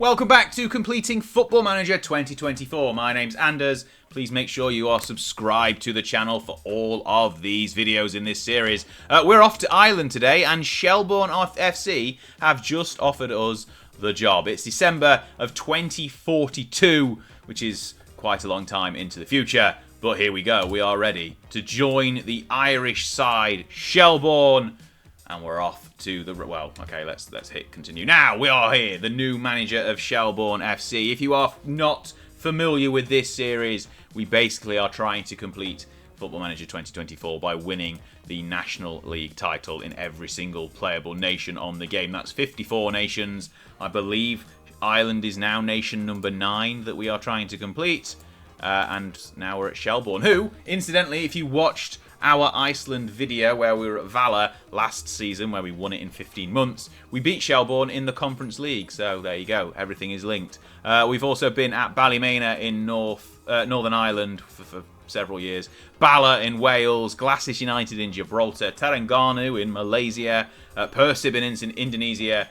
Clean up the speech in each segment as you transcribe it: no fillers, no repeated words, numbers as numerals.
Welcome back to Completing Football Manager 2024. My name's Anders. Please make sure you are subscribed to the channel for all of these videos in this series. We're off to Ireland today, and Shelbourne FC have just offered us the job. It's December of 2042, which is quite a long time into the future. But here we go. We are ready to join the Irish side, Shelbourne. And we're off to the... Well, okay, let's hit continue. Now, we are here, the new manager of Shelbourne FC. If you are not familiar with this series, we basically are trying to complete Football Manager 2024 by winning the National League title in every single playable nation on the game. That's 54 nations. I believe Ireland is now nation number 9 that we are trying to complete. And now we're at Shelbourne, who, incidentally, if you watched our Iceland video where we were at Valor last season, where we won it in 15 months, we beat Shelbourne in the Conference League. So there you go, everything is linked. We've also been at Ballymena in Northern Ireland for several years, Bala in Wales, Glasses United in Gibraltar, Terengganu in Malaysia, Persib in Indonesia,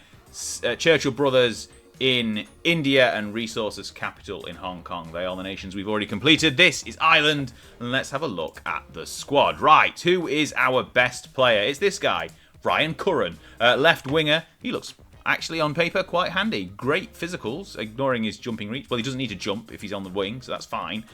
Churchill Brothers in India, and Resources Capital in Hong Kong. They are the nations we've already completed. This is Ireland, and let's have a look at the squad. Right, who is our best player? It's this guy, Ryan Curran, left winger. He looks actually on paper quite handy. Great physicals, ignoring his jumping reach. Well, he doesn't need to jump if he's on the wing, so that's fine.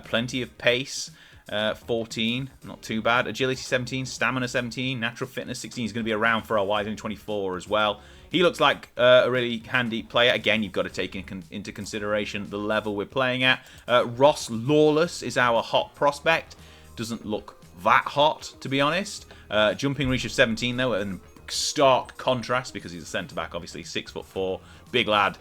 Plenty of pace. 14, not too bad. Agility 17, stamina 17, natural fitness 16. He's going to be around for a while. He's only 24 as well. He looks like a really handy player. Again, you've got to take into consideration the level we're playing at. Ross Lawless is our hot prospect. Doesn't look that hot, to be honest. Jumping reach of 17, though, and stark contrast because he's a centre-back, obviously. 6'4", big lad,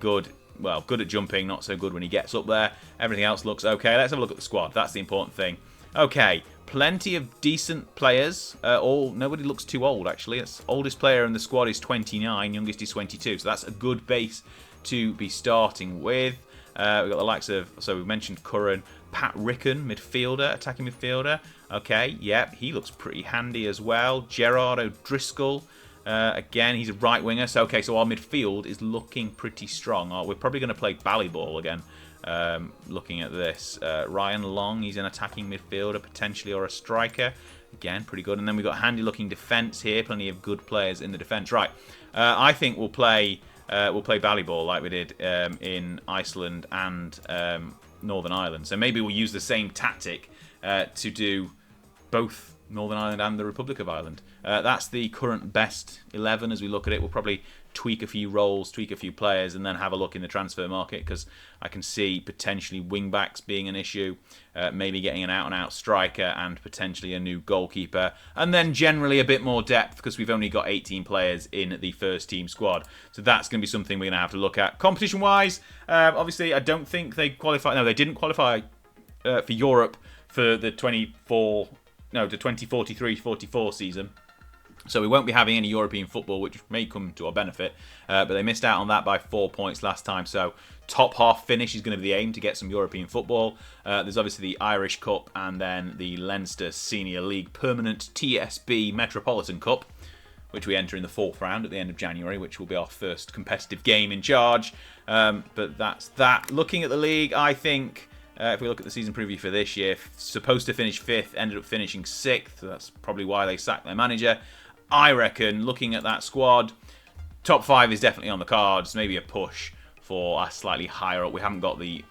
good. Well, good at jumping, not so good when he gets up there. Everything else looks okay. Let's have a look at the squad. That's the important thing. Okay, plenty of decent players. Nobody looks too old, actually. The oldest player in the squad is 29, youngest is 22. So that's a good base to be starting with. We've got the likes of, so we mentioned Curran, Pat Rickon, midfielder, attacking midfielder. Okay, yep, he looks pretty handy as well. Gerard O'Driscoll. Again, he's a right winger. So, okay, so our midfield is looking pretty strong. We're probably going to play Ballyball again, looking at this. Ryan Long, he's an attacking midfielder, potentially, or a striker. Again, pretty good. And then we've got handy-looking defence here. Plenty of good players in the defence. Right, I think we'll play Ballyball like we did in Iceland and Northern Ireland. So maybe we'll use the same tactic to do both Northern Ireland and the Republic of Ireland. That's the current best 11 as we look at it. We'll probably tweak a few roles, tweak a few players, and then have a look in the transfer market, because I can see potentially wing-backs being an issue, maybe getting an out-and-out striker and potentially a new goalkeeper, and then generally a bit more depth because we've only got 18 players in the first team squad. So that's going to be something we're going to have to look at. Competition-wise, obviously I don't think they qualified. No, they didn't qualify for Europe for the 2043-44 season. So we won't be having any European football, which may come to our benefit. But they missed out on that by 4 points last time. So top half finish is going to be the aim to get some European football. There's obviously the Irish Cup and then the Leinster Senior League Permanent TSB Metropolitan Cup, which we enter in the 4th round at the end of January, which will be our first competitive game in charge. But that's that. Looking at the league, I think... if we look at the season preview for this year, supposed to finish 5th, ended up finishing 6th. That's probably why they sacked their manager. I reckon, looking at that squad, top 5 is definitely on the cards. Maybe a push for a slightly higher up. We haven't got the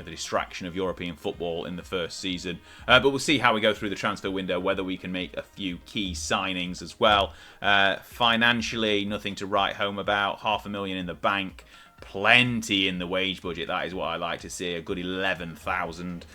distraction of European football in the first season. But we'll see how we go through the transfer window, whether we can make a few key signings as well. Financially, nothing to write home about. $500,000 in the bank. Plenty in the wage budget. That is what I like to see. A good 11,000,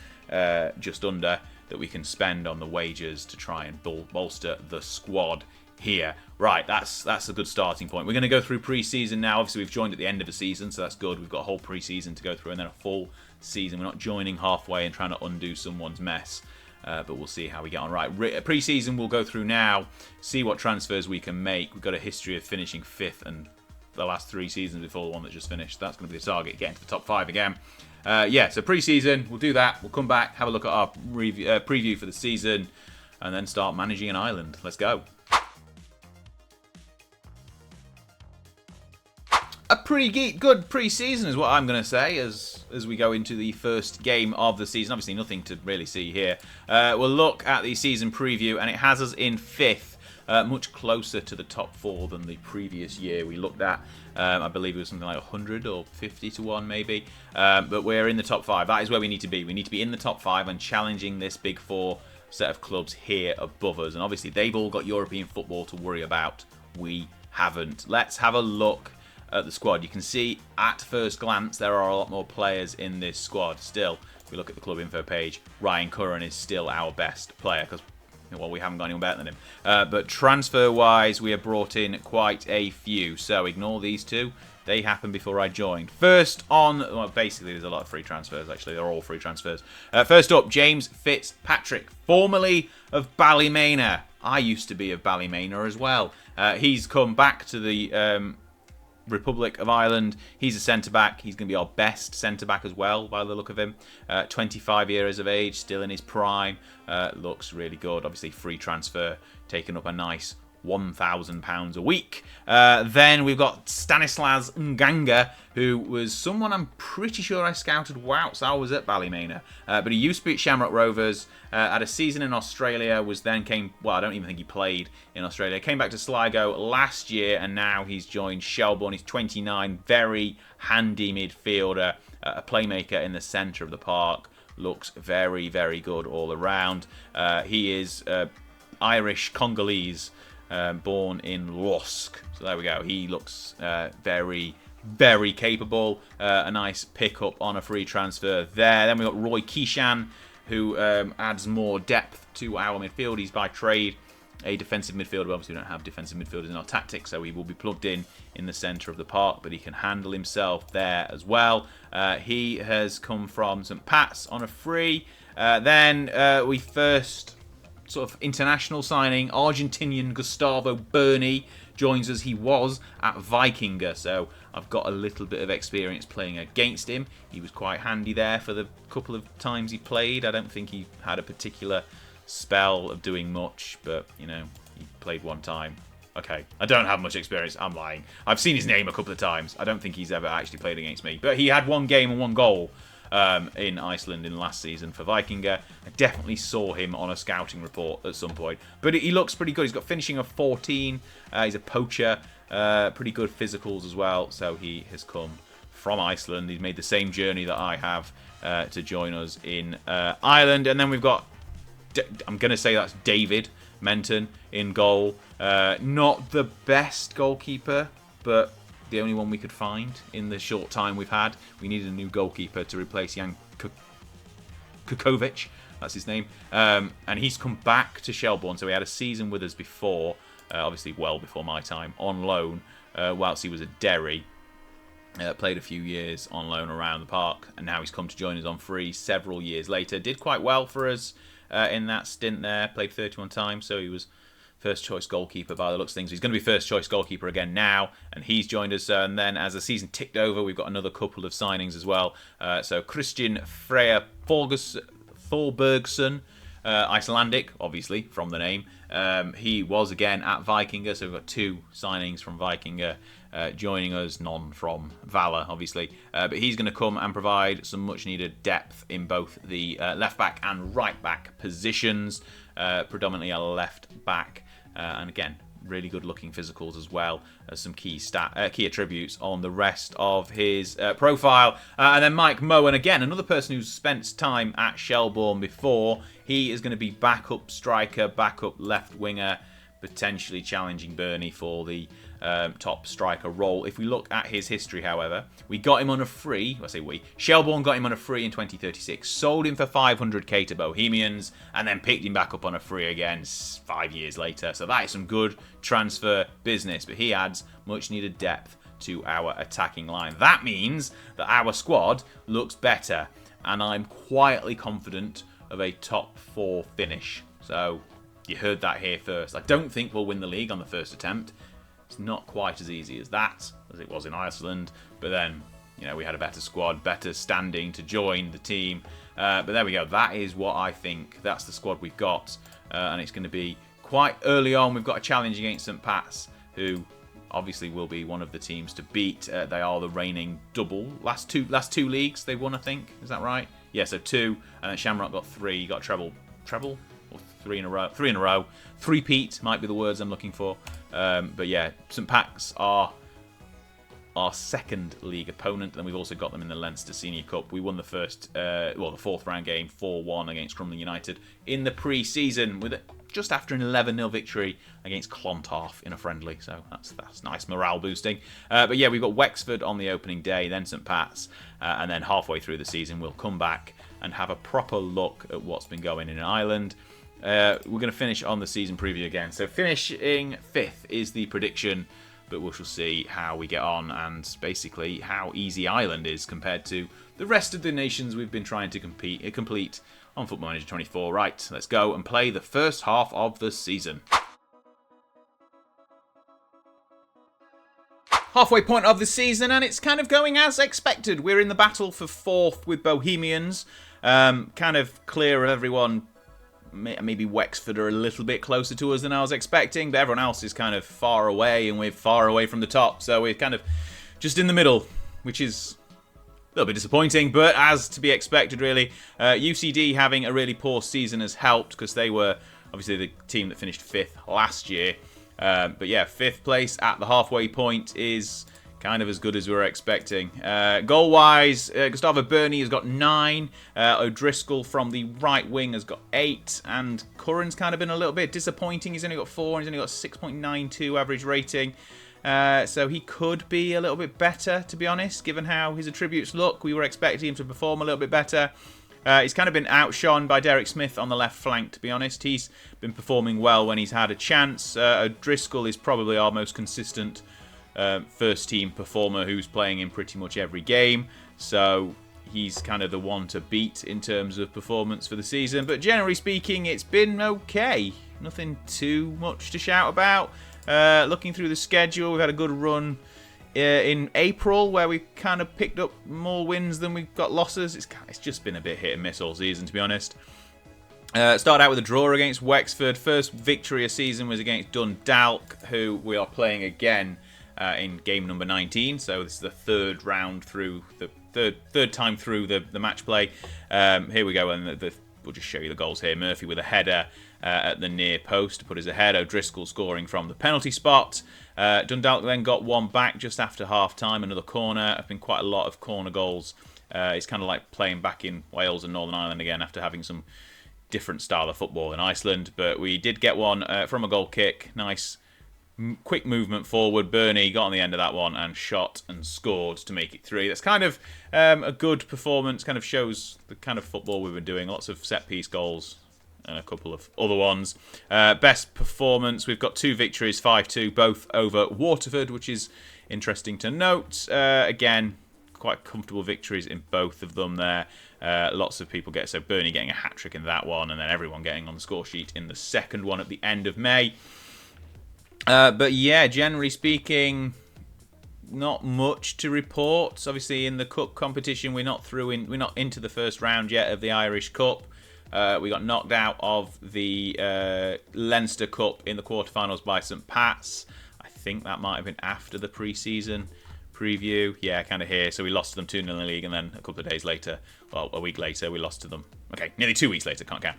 just under, that we can spend on the wages to try and bolster the squad here. Right, that's a good starting point. We're going to go through pre-season now. Obviously, we've joined at the end of the season, so that's good. We've got a whole pre-season to go through and then a full season. We're not joining halfway and trying to undo someone's mess. But we'll see how we get on. Right, pre-season we'll go through now, see what transfers we can make. We've got a history of finishing 5th and the last 3 seasons before the one that just finished. That's going to be the target, getting to the top 5 again. So pre-season, we'll do that. We'll come back, have a look at our preview for the season, and then start managing an island. Let's go. pretty good pre-season is what I'm going to say as we go into the first game of the season. Obviously, nothing to really see here. We'll look at the season preview, and it has us in 5th, much closer to the top 4 than the previous year we looked at. I believe it was something like 100 or 50 to 1 maybe. But we're in the top 5. That is where we need to be. We need to be in the top 5 and challenging this Big 4 set of clubs here above us. And obviously, they've all got European football to worry about. We haven't. Let's have a look at the squad. You can see at first glance there are a lot more players in this squad. Still, if we look at the club info page, Ryan Curran is still our best player because, well, we haven't got anyone better than him. But transfer-wise, we have brought in quite a few. So ignore these two. They happened before I joined. First on, well, basically there's a lot of free transfers, actually. They're all free transfers. First up, James Fitzpatrick, formerly of Ballymena. I used to be of Ballymena as well. He's come back to the Republic of Ireland. He's a centre-back. He's going to be our best centre-back as well, by the look of him. 25 years of age, still in his prime. Looks really good. Obviously, free transfer, taking up a nice £1,000 a week. Then we've got Stanislas Nganga, who was someone I'm pretty sure I scouted whilst I was at Ballymena. But he used to be at Shamrock Rovers, had a season in Australia, I don't even think he played in Australia. Came back to Sligo last year, and now he's joined Shelbourne. He's 29, very handy midfielder, a playmaker in the centre of the park. Looks very, very good all around. He is Irish Congolese, born in Lusk. So there we go. He looks very, very capable. A nice pickup on a free transfer there. Then we've got Roy Keeshan, who adds more depth to our midfield. He's by trade a defensive midfielder. Obviously, we don't have defensive midfielders in our tactics, so he will be plugged in the centre of the park, but he can handle himself there as well. He has come from St Pat's on a free. Then we first sort of international signing, Argentinian Gustavo Berni joins us. He was at Vikinga, so I've got a little bit of experience playing against him. He was quite handy there for the couple of times he played. I don't think he had a particular spell of doing much, but, you know, he played one time. Okay, I don't have much experience. I'm lying. I've seen his name a couple of times. I don't think he's ever actually played against me, but he had one game and one goal in Iceland in last season for Vikinga. I definitely saw him on a scouting report at some point. But he looks pretty good. He's got finishing of 14. He's a poacher. Pretty good physicals as well. So he has come from Iceland. He's made the same journey that I have to join us in Ireland. And then we've got, I'm going to say that's David Menton in goal. Not the best goalkeeper, but the only one we could find in the short time we've had. We needed a new goalkeeper to replace Jan Kukovic, that's his name. And he's come back to Shelbourne, so he had a season with us before, obviously well before my time, on loan, whilst he was at Derry. Played a few years on loan around the park, and now he's come to join us on free several years later. Did quite well for us in that stint there, played 31 times, so he was first choice goalkeeper by the looks of things. He's going to be first choice goalkeeper again now, and he's joined us. And then as the season ticked over, we've got another couple of signings as well. So Christian Freya Thorbergsson, Icelandic, obviously, from the name. He was again at Vikinga, so we've got two signings from Vikinga joining us, none from Valor, obviously. But he's going to come and provide some much-needed depth in both the left-back and right-back positions, predominantly a left-back. And again, really good-looking physicals as well as some key attributes on the rest of his profile. And then Mike Moen, again, another person who's spent time at Shelbourne before. He is going to be backup striker, backup left winger, potentially challenging Bernie for the top striker role. If we look at his history, however, we got him on a free. I say we. Shelbourne got him on a free in 2036, sold him for 500k to Bohemians, and then picked him back up on a free again 5 years later. So that is some good transfer business, but he adds much needed depth to our attacking line. That means that our squad looks better, and I'm quietly confident of a top 4 finish. So you heard that here first. I don't think we'll win the league on the first attempt. It's not quite as easy as that, as it was in Iceland. But then, you know, we had a better squad, better standing to join the team. But there we go. That is what I think. That's the squad we've got. And it's going to be quite early on. We've got a challenge against St Pat's, who obviously will be one of the teams to beat. They are the reigning double. Last two leagues they won, I think. Is that right? Yeah, so 2, and then Shamrock got 3. Got treble, or 3 in a row. 3 in a row. Three-peat might be the words I'm looking for. But yeah, St Pat's are our second league opponent, and we've also got them in the Leinster Senior Cup. We won the the fourth round game 4-1 against Crumlin United in the pre-season with just after an 11-0 victory against Clontarf in a friendly, so that's nice morale boosting. But yeah, we've got Wexford on the opening day, then St Pat's, and then halfway through the season we'll come back and have a proper look at what's been going in Ireland. We're going to finish on the season preview again. So finishing 5th is the prediction, but we shall see how we get on and basically how easy Ireland is compared to the rest of the nations we've been trying to complete on Football Manager 24. Right, let's go and play the first half of the season. Halfway point of the season, and it's kind of going as expected. We're in the battle for 4th with Bohemians. Kind of clear of everyone. Maybe Wexford are a little bit closer to us than I was expecting, but everyone else is kind of far away, and we're far away from the top, so we're kind of just in the middle, which is a little bit disappointing, but as to be expected, really. UCD having a really poor season has helped, because they were obviously the team that finished 5th last year. But yeah, 5th place at the halfway point is kind of as good as we were expecting. Goal-wise, Gustavo Burney has got 9. O'Driscoll from the right wing has got 8. And Curran's kind of been a little bit disappointing. He's only got 4 and he's only got 6.92 average rating. So he could be a little bit better, to be honest, given how his attributes look. We were expecting him to perform a little bit better. He's kind of been outshone by Derek Smith on the left flank, to be honest. He's been performing well when he's had a chance. O'Driscoll is probably our most consistent first team performer who's playing in pretty much every game, so he's kind of the one to beat in terms of performance for the season. But generally speaking, it's been okay, nothing too much to shout about. Looking through the schedule, we've had a good run in April where we kind of picked up more wins than we've got losses. It's just been a bit hit and miss all season, to be honest. Started out with a draw against Wexford. First victory of season was against Dundalk, who we are playing again in game number 19, so this is the third round through, the third time through the match play. Here we go, and we'll just show you the goals here. Murphy with a header at the near post to put us ahead. O'Driscoll scoring from the penalty spot. Dundalk then got one back just after half-time, another corner. There's been quite a lot of corner goals. It's kind of like playing back in Wales and Northern Ireland again after having some different style of football in Iceland, but we did get one from a goal kick. Nice quick movement forward. Burney got on the end of that one and shot and scored to make it 3. That's kind of a good performance, kind of shows the kind of football we've been doing. Lots of set-piece goals and a couple of other ones. Best performance, we've got 2 victories, 5-2, both over Waterford, which is interesting to note. Again, quite comfortable victories in both of them there. Lots of people so Burney getting a hat-trick in that one, and then everyone getting on the score sheet in the second one at the end of May. But yeah, generally speaking, not much to report. Obviously, in the cup competition, we're not into the first round yet of the Irish Cup. We got knocked out of the Leinster Cup in the quarterfinals by St Pat's. I think that might have been after the pre-season preview. Yeah, kind of here. So we lost to them 2-0 in the league, and then a couple of days later, well, a week later, we lost to them. Okay, nearly 2 weeks later, can't count.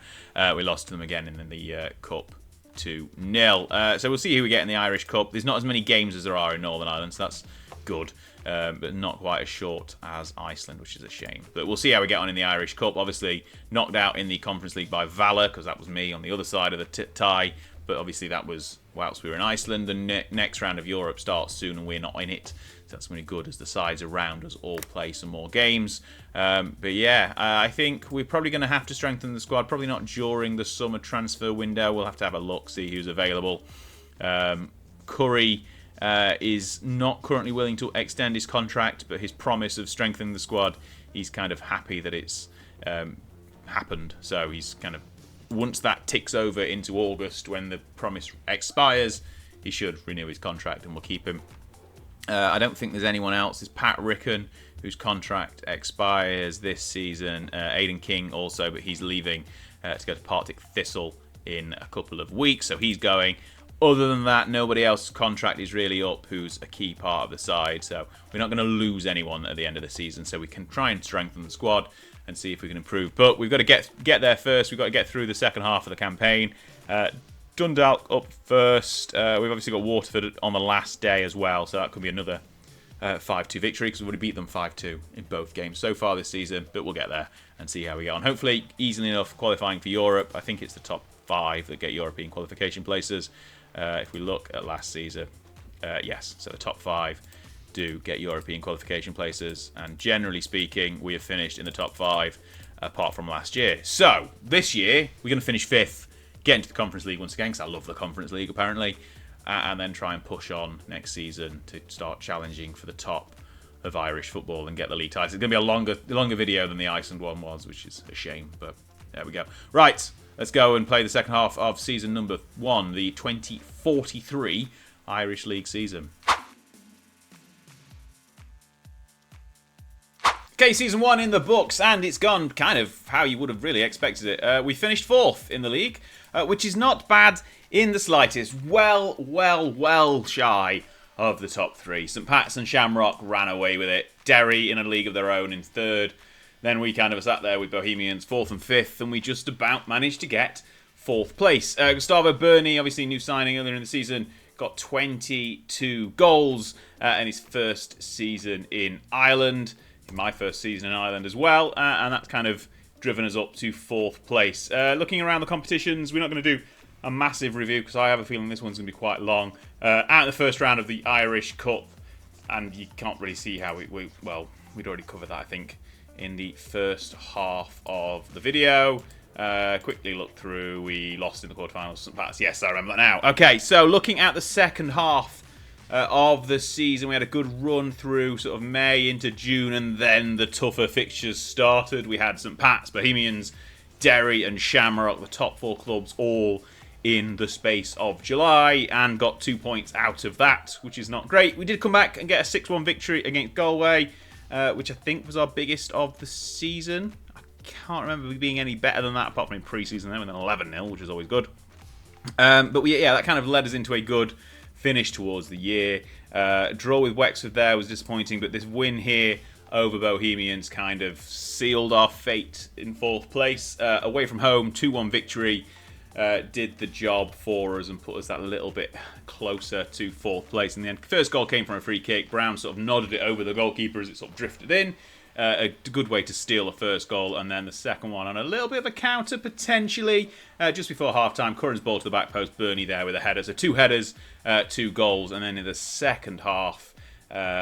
We lost to them again in the cup. 2-0. So we'll see who we get in the Irish Cup. There's not as many games as there are in Northern Ireland, so that's good, but not quite as short as Iceland, which is a shame. But we'll see how we get on in the Irish Cup. Obviously, knocked out in the Conference League by Valor, because that was me on the other side of the tie. But obviously, that was whilst we were in Iceland. The next round of Europe starts soon, and we're not in it. So that's really good as the sides around us all play some more games. But yeah, I think we're probably going to have to strengthen the squad. Probably not during the summer transfer window. We'll have to have a look, see who's available. Curry is not currently willing to extend his contract, but his promise of strengthening the squad, he's kind of happy that it's happened. So he's kind of, once that ticks over into August, when the promise expires, he should renew his contract, and we'll keep him. I don't think there's anyone else. There's Pat Rickon, whose contract expires this season. Aidan King also, but he's leaving to go to Partick Thistle in a couple of weeks, so he's going. Other than that, nobody else's contract is really up who's a key part of the side. So we're not going to lose anyone at the end of the season. So we can try and strengthen the squad and see if we can improve. But we've got to get there first. We've got to get through the second half of the campaign. Dundalk up first. We've obviously got Waterford on the last day as well. So that could be another 5-2 victory because we've already beat them 5-2 in both games so far this season. But we'll get there and see how we get on. Hopefully easily enough qualifying for Europe. I think it's the top 5 that get European qualification places. If we look at last season, yes, so the top 5 do get European qualification places, and generally speaking, we have finished in the top 5 apart from last year. So this year, we're going to finish 5th, get into the Conference League once again, because I love the Conference League apparently, and then try and push on next season to start challenging for the top of Irish football and get the league titles. It's going to be a longer video than the Iceland one was, which is a shame, but there we go. Right. Let's go and play the second half of season number 1, the 2043 Irish League season. Okay, season 1 in the books, and it's gone kind of how you would have really expected it. We finished 4th in the league, which is not bad in the slightest. Well shy of the top 3. St Pat's and Shamrock ran away with it. Derry in a league of their own in 3rd. Then we kind of sat there with Bohemians 4th and 5th, and we just about managed to get 4th place. Gustavo Burney, obviously new signing earlier in the season, got 22 goals in his first season in Ireland. In my first season in Ireland as well, and that's kind of driven us up to 4th place. Looking around the competitions, we're not going to do a massive review because I have a feeling this one's going to be quite long. Out in the first round of the Irish Cup, and you can't really see how we'd already covered that, I think, in the first half of the video. Quickly look through, we lost in the quarterfinals. St Pat's, yes, I remember that now. Okay, so looking at the second half of the season, we had a good run through sort of May into June, and then the tougher fixtures started. We had St Pat's, Bohemians, Derry and Shamrock, the top 4 clubs, all in the space of July, and got 2 points out of that, which is not great. We did come back and get a 6-1 victory against Galway, which I think was our biggest of the season. I can't remember being any better than that, apart from in pre-season then with an 11-0, which is always good. But that kind of led us into a good finish towards the year. Draw with Wexford there was disappointing, but this win here over Bohemians kind of sealed our fate in 4th place. Away from home, 2-1 victory did the job for us and put us that little bit closer to 4th place. In the end, first goal came from a free kick. Brown sort of nodded it over the goalkeeper as it sort of drifted in. A good way to steal the first goal, and then the second one on a little bit of a counter potentially just before half-time. Curran's ball to the back post, Burney there with a header. So 2 headers, 2 goals, and then in the second half,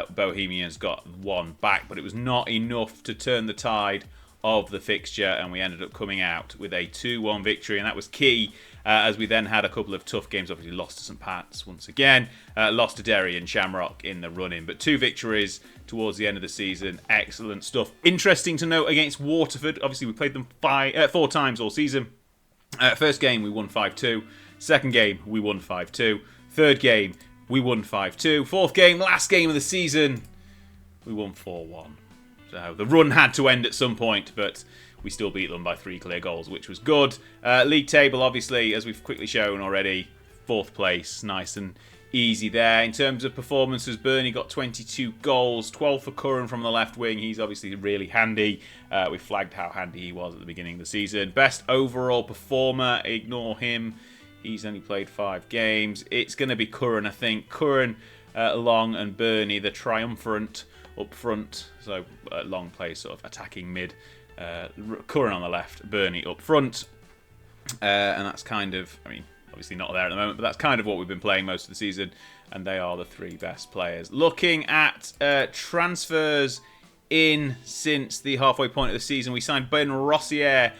Bohemians got 1 back, but it was not enough to turn the tide of the fixture, and we ended up coming out with a 2-1 victory, and that was key as we then had a couple of tough games. Obviously lost to St Pat's once again, lost to Derry and Shamrock in the run-in, but 2 victories towards the end of the season. Excellent stuff. Interesting to note against Waterford, obviously we played them 4 times all season. First game we won 5-2, second game we won 5-2, third game we won 5-2, fourth game, last game of the season, we won 4-1. So the run had to end at some point, but we still beat them by 3 clear goals, which was good. League table, obviously, as we've quickly shown already, 4th place, nice and easy there. In terms of performances, Burney got 22 goals, 12 for Curran from the left wing. He's obviously really handy. We flagged how handy he was at the beginning of the season. Best overall performer, ignore him. He's only played 5 games. It's going to be Curran, I think. Curran, Long and Burney, the triumvirate up front. So Long plays sort of attacking mid. Curran on the left, Burney up front. And that's kind of, obviously not there at the moment, but that's kind of what we've been playing most of the season. And they are the 3 best players. Looking at transfers in since the halfway point of the season, we signed Ben Rossier,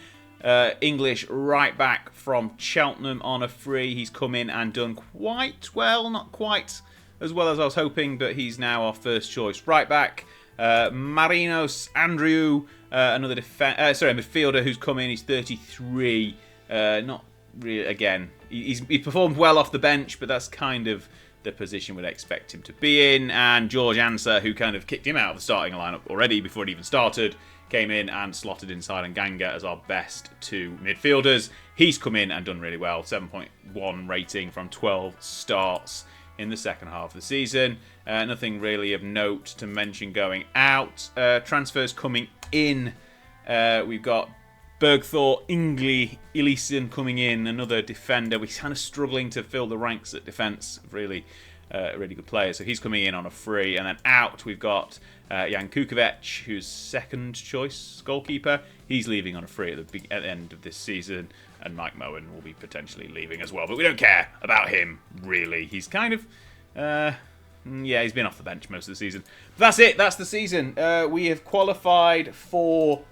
English right back from Cheltenham on a free. He's come in and done quite well, not quite as well as I was hoping, but he's now our first choice right back. Marinos Andrew, another midfielder who's come in. He's 33. Not really. Again, he performed well off the bench, but that's kind of the position we'd expect him to be in. And George Anser, who kind of kicked him out of the starting lineup already before it even started, came in and slotted inside and Ganga as our best two midfielders. He's come in and done really well. 7.1 rating from 12 starts in the second half of the season. Nothing really of note to mention going out. Transfers coming in. We've got Bergthor, Ingli, Elysian coming in, another defender. We're kind of struggling to fill the ranks at defence. Really good player. So he's coming in on a free. And then out we've got Jan Kukovic, who's second choice goalkeeper. He's leaving on a free at the end of this season. And Mike Moen will be potentially leaving as well. But we don't care about him, really. He's kind of... he's been off the bench most of the season. But that's it. That's the season. We have qualified for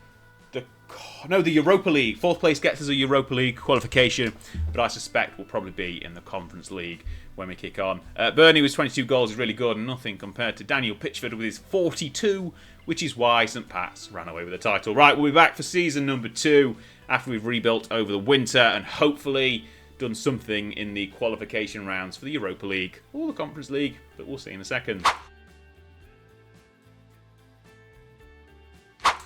the Europa League. Fourth place gets us a Europa League qualification, but I suspect we'll probably be in the Conference League when we kick on. Burnley with 22 goals is really good, and nothing compared to Daniel Pitchford with his 42, which is why St. Pat's ran away with the title. Right, we'll be back for season number 2 after we've rebuilt over the winter and hopefully done something in the qualification rounds for the Europa League or the Conference League, but we'll see in a second.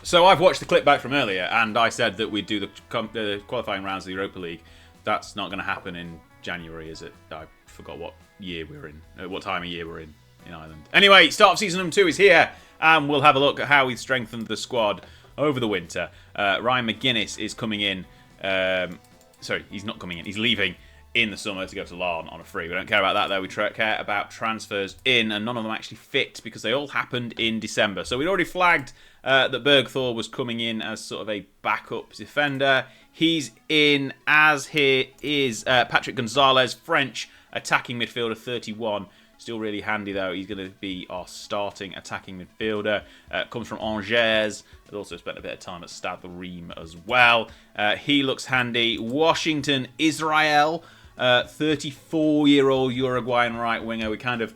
So I've watched the clip back from earlier, and I said that we'd do the qualifying rounds of the Europa League. That's not going to happen in January, is it? I forgot what year we're in, what time of year we're in Ireland. Anyway, start of season number 2 is here, and we'll have a look at how we've strengthened the squad over the winter. Ryan McGuinness is coming in. Sorry, he's not coming in. He's leaving in the summer to go to Larne on a free. We don't care about that, though. We care about transfers in, and none of them actually fit because they all happened in December. So we'd already flagged that Bergthor was coming in as sort of a backup defender. He's in, as here is Patrick Gonzalez, French attacking midfielder, 31. Still really handy, though. He's going to be our starting attacking midfielder. Comes from Angers. Has also spent a bit of time at Stade Reims as well. He looks handy. Washington Israel, 34-year-old Uruguayan right winger. We're kind of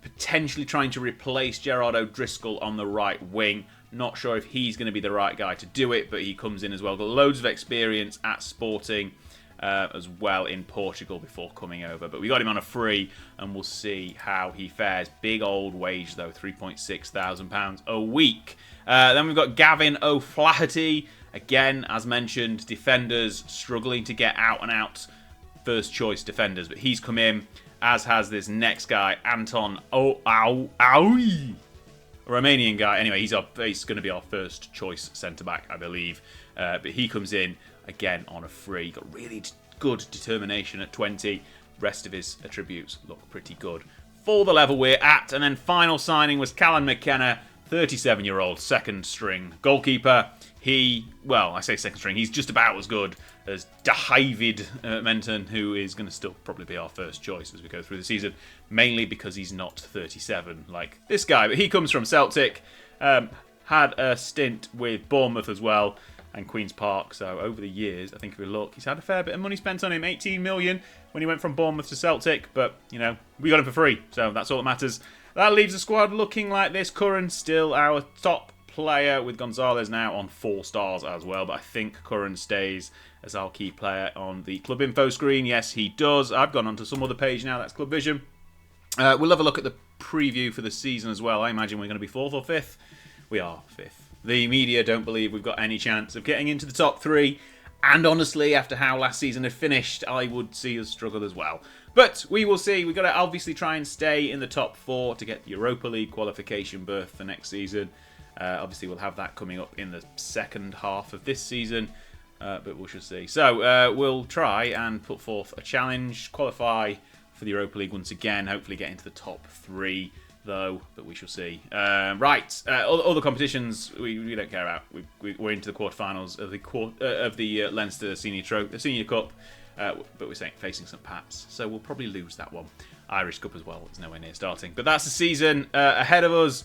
potentially trying to replace Gerard O'Driscoll on the right wing. Not sure if he's going to be the right guy to do it, but he comes in as well. Got loads of experience at Sporting as well in Portugal before coming over. But we got him on a free, and we'll see how he fares. Big old wage, though, £3,600 a week. Then we've got Gavin O'Flaherty. Again, as mentioned, defenders struggling to get out-and-out first-choice defenders. But he's come in, as has this next guy, Anton Owie. Romanian guy. Anyway, he's going to be our first choice centre-back, I believe. But he comes in, again, on a free. Got really good determination at 20. Rest of his attributes look pretty good for the level we're at. And then final signing was Callan McKenna, 37-year-old second-string goalkeeper. I say second string, he's just about as good as David Menton, who is going to still probably be our first choice as we go through the season, mainly because he's not 37 like this guy. But he comes from Celtic, had a stint with Bournemouth as well, and Queen's Park. So over the years, I think if we look, he's had a fair bit of money spent on him, 18 million when he went from Bournemouth to Celtic, but, we got him for free, so that's all that matters. That leaves the squad looking like this. Curran still our top player, with Gonzalez now on 4 stars as well, but I think Curran stays as our key player on the club info screen. Yes, he does. I've gone onto some other page now, that's Club Vision. We'll have a look at the preview for the season as well. I imagine we're going to be 4th or 5th. We are 5th. The media don't believe we've got any chance of getting into the top 3, and honestly, after how last season had finished, I would see us struggle as well. But we will see. We've got to obviously try and stay in the top 4 to get the Europa League qualification berth for next season. Obviously, we'll have that coming up in the second half of this season, but we shall see. So we'll try and put forth a challenge, qualify for the Europa League once again, hopefully get into the top 3, though, but we shall see. Right, other competitions we don't care about. We're into the quarterfinals of the Leinster Senior Cup, but we're facing St. Pat's, so we'll probably lose that one. Irish Cup as well, it's nowhere near starting. But that's the season ahead of us.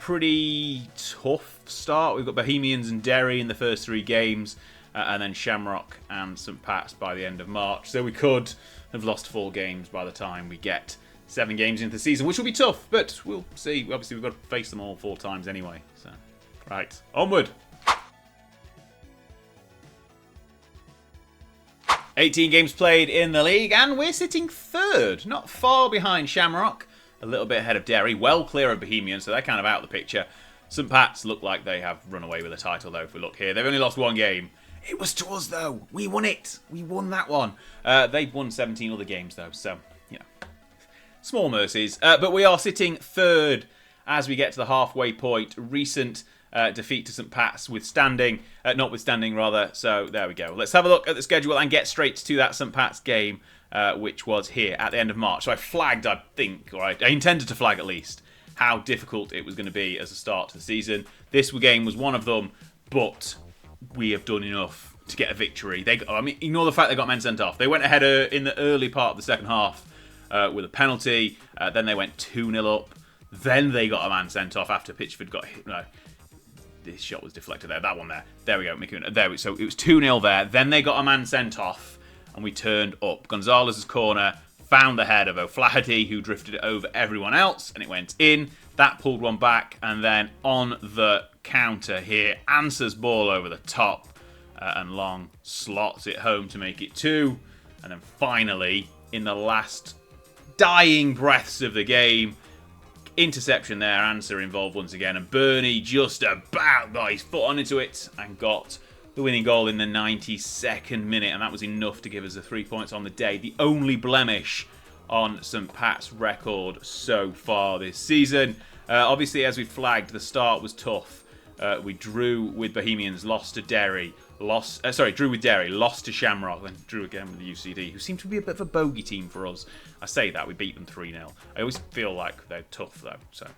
Pretty tough start. We've got Bohemians and Derry in the first 3 games, and then Shamrock and St. Pat's by the end of March. So we could have lost 4 games by the time we get 7 games into the season, which will be tough, but we'll see. Obviously, we've got to face them all 4 times anyway. So, right, onward. 18 games played in the league, and we're sitting third, not far behind Shamrock, a little bit ahead of Derry, well clear of Bohemians, so they're kind of out of the picture. St Pat's look like they have run away with the title, though, if we look here. They've only lost one game. It was to us, though. We won it. We won that one. They've won 17 other games, though, so, you know, small mercies. But we are sitting third as we get to the halfway point. Recent defeat to St Pat's notwithstanding, rather. So there we go. Let's have a look at the schedule and get straight to that St Pat's game, which was here at the end of March. So I flagged, I think, or I intended to flag at least, how difficult it was going to be as a start to the season. This game was one of them, but we have done enough to get a victory. Ignore the fact they got men sent off. They went ahead in the early part of the second half with a penalty. Then they went 2-0 up. Then they got a man sent off after Pitchford got hit. No, this shot was deflected there. That one there. There we go. So it was 2-0 there. Then they got a man sent off, and we turned up. Gonzalez's corner found the head of O'Flaherty, who drifted it over everyone else, and it went in. That pulled one back, and then on the counter here, Answer's ball over the top, and Long slots it home to make it 2. And then finally, in the last dying breaths of the game, interception there, Answer involved once again, and Bernie just about got his foot onto it and got the winning goal in the 92nd minute, and that was enough to give us the 3 points on the day. The only blemish on St Pat's record so far this season. Obviously, as we flagged, the start was tough. We drew with Bohemians, lost to Derry, drew with Derry, lost to Shamrock, then drew again with the UCD, who seem to be a bit of a bogey team for us. I say that, we beat them 3-0. I always feel like they're tough, though, so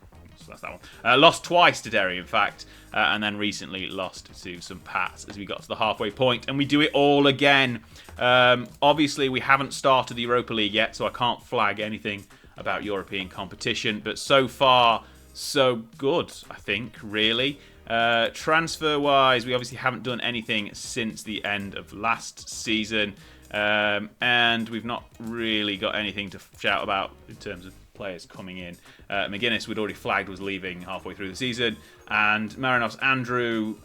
that's that one. Lost twice to Derry, in fact, and then recently lost to St Pat's as we got to the halfway point, and we do it all again. Obviously, we haven't started the Europa League yet, so I can't flag anything about European competition, but so far, so good, I think, really. Transfer-wise, we obviously haven't done anything since the end of last season, and we've not really got anything to shout about in terms of players coming in. McGuinness, we'd already flagged, was leaving halfway through the season, and Marinov's Andrew,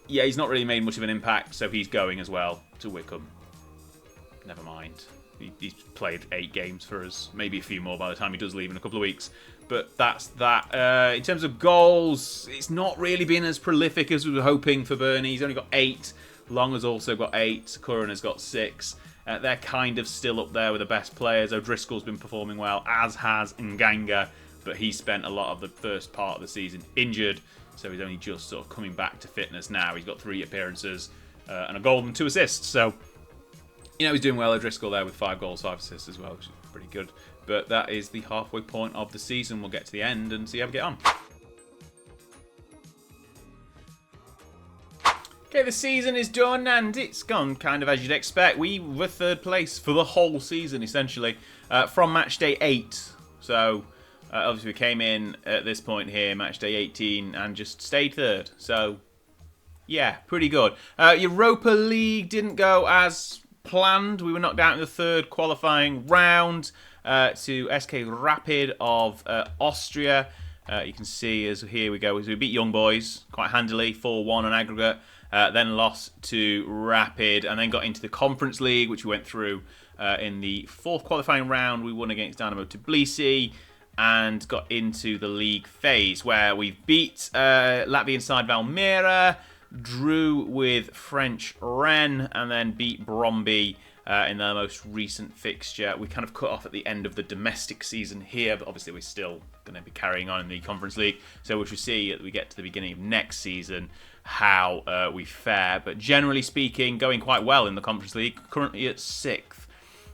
yeah, he's not really made much of an impact, so he's going as well to Wycombe. Never mind. He's played 8 games for us, maybe a few more by the time he does leave in a couple of weeks. But that's that. In terms of goals, it's not really been as prolific as we were hoping for Bernie. He's only got 8. Long has also got 8. Curran has got 6. They're kind of still up there with the best players. O'Driscoll's been performing well, as has Nganga, but he spent a lot of the first part of the season injured, so he's only just sort of coming back to fitness now. He's got 3 appearances and a goal and 2 assists, so you know he's doing well. O'Driscoll there with 5 goals, 5 assists as well, which is pretty good. But that is the halfway point of the season. We'll get to the end and see how we get on. Okay, the season is done and it's gone kind of as you'd expect. We were 3rd place for the whole season, essentially, from match day 8. So, obviously we came in at this point here, match day 18, and just stayed 3rd. So, yeah, pretty good. Europa League didn't go as planned. We were knocked out in the 3rd qualifying round to SK Rapid of Austria. You can see as here we go, as we beat Young Boys quite handily, 4-1 on aggregate. Then lost to Rapid, and then got into the Conference League, which we went through in the 4th qualifying round. We won against Dynamo Tbilisi and got into the league phase, where we beat Latvian side Valmiera, drew with French Rennes, and then beat Bromby in their most recent fixture. We kind of cut off at the end of the domestic season here, but obviously we're still going to be carrying on in the Conference League, so we shall see as we get to the beginning of next season how we fare. But generally speaking, going quite well in the Conference League, currently at 6th.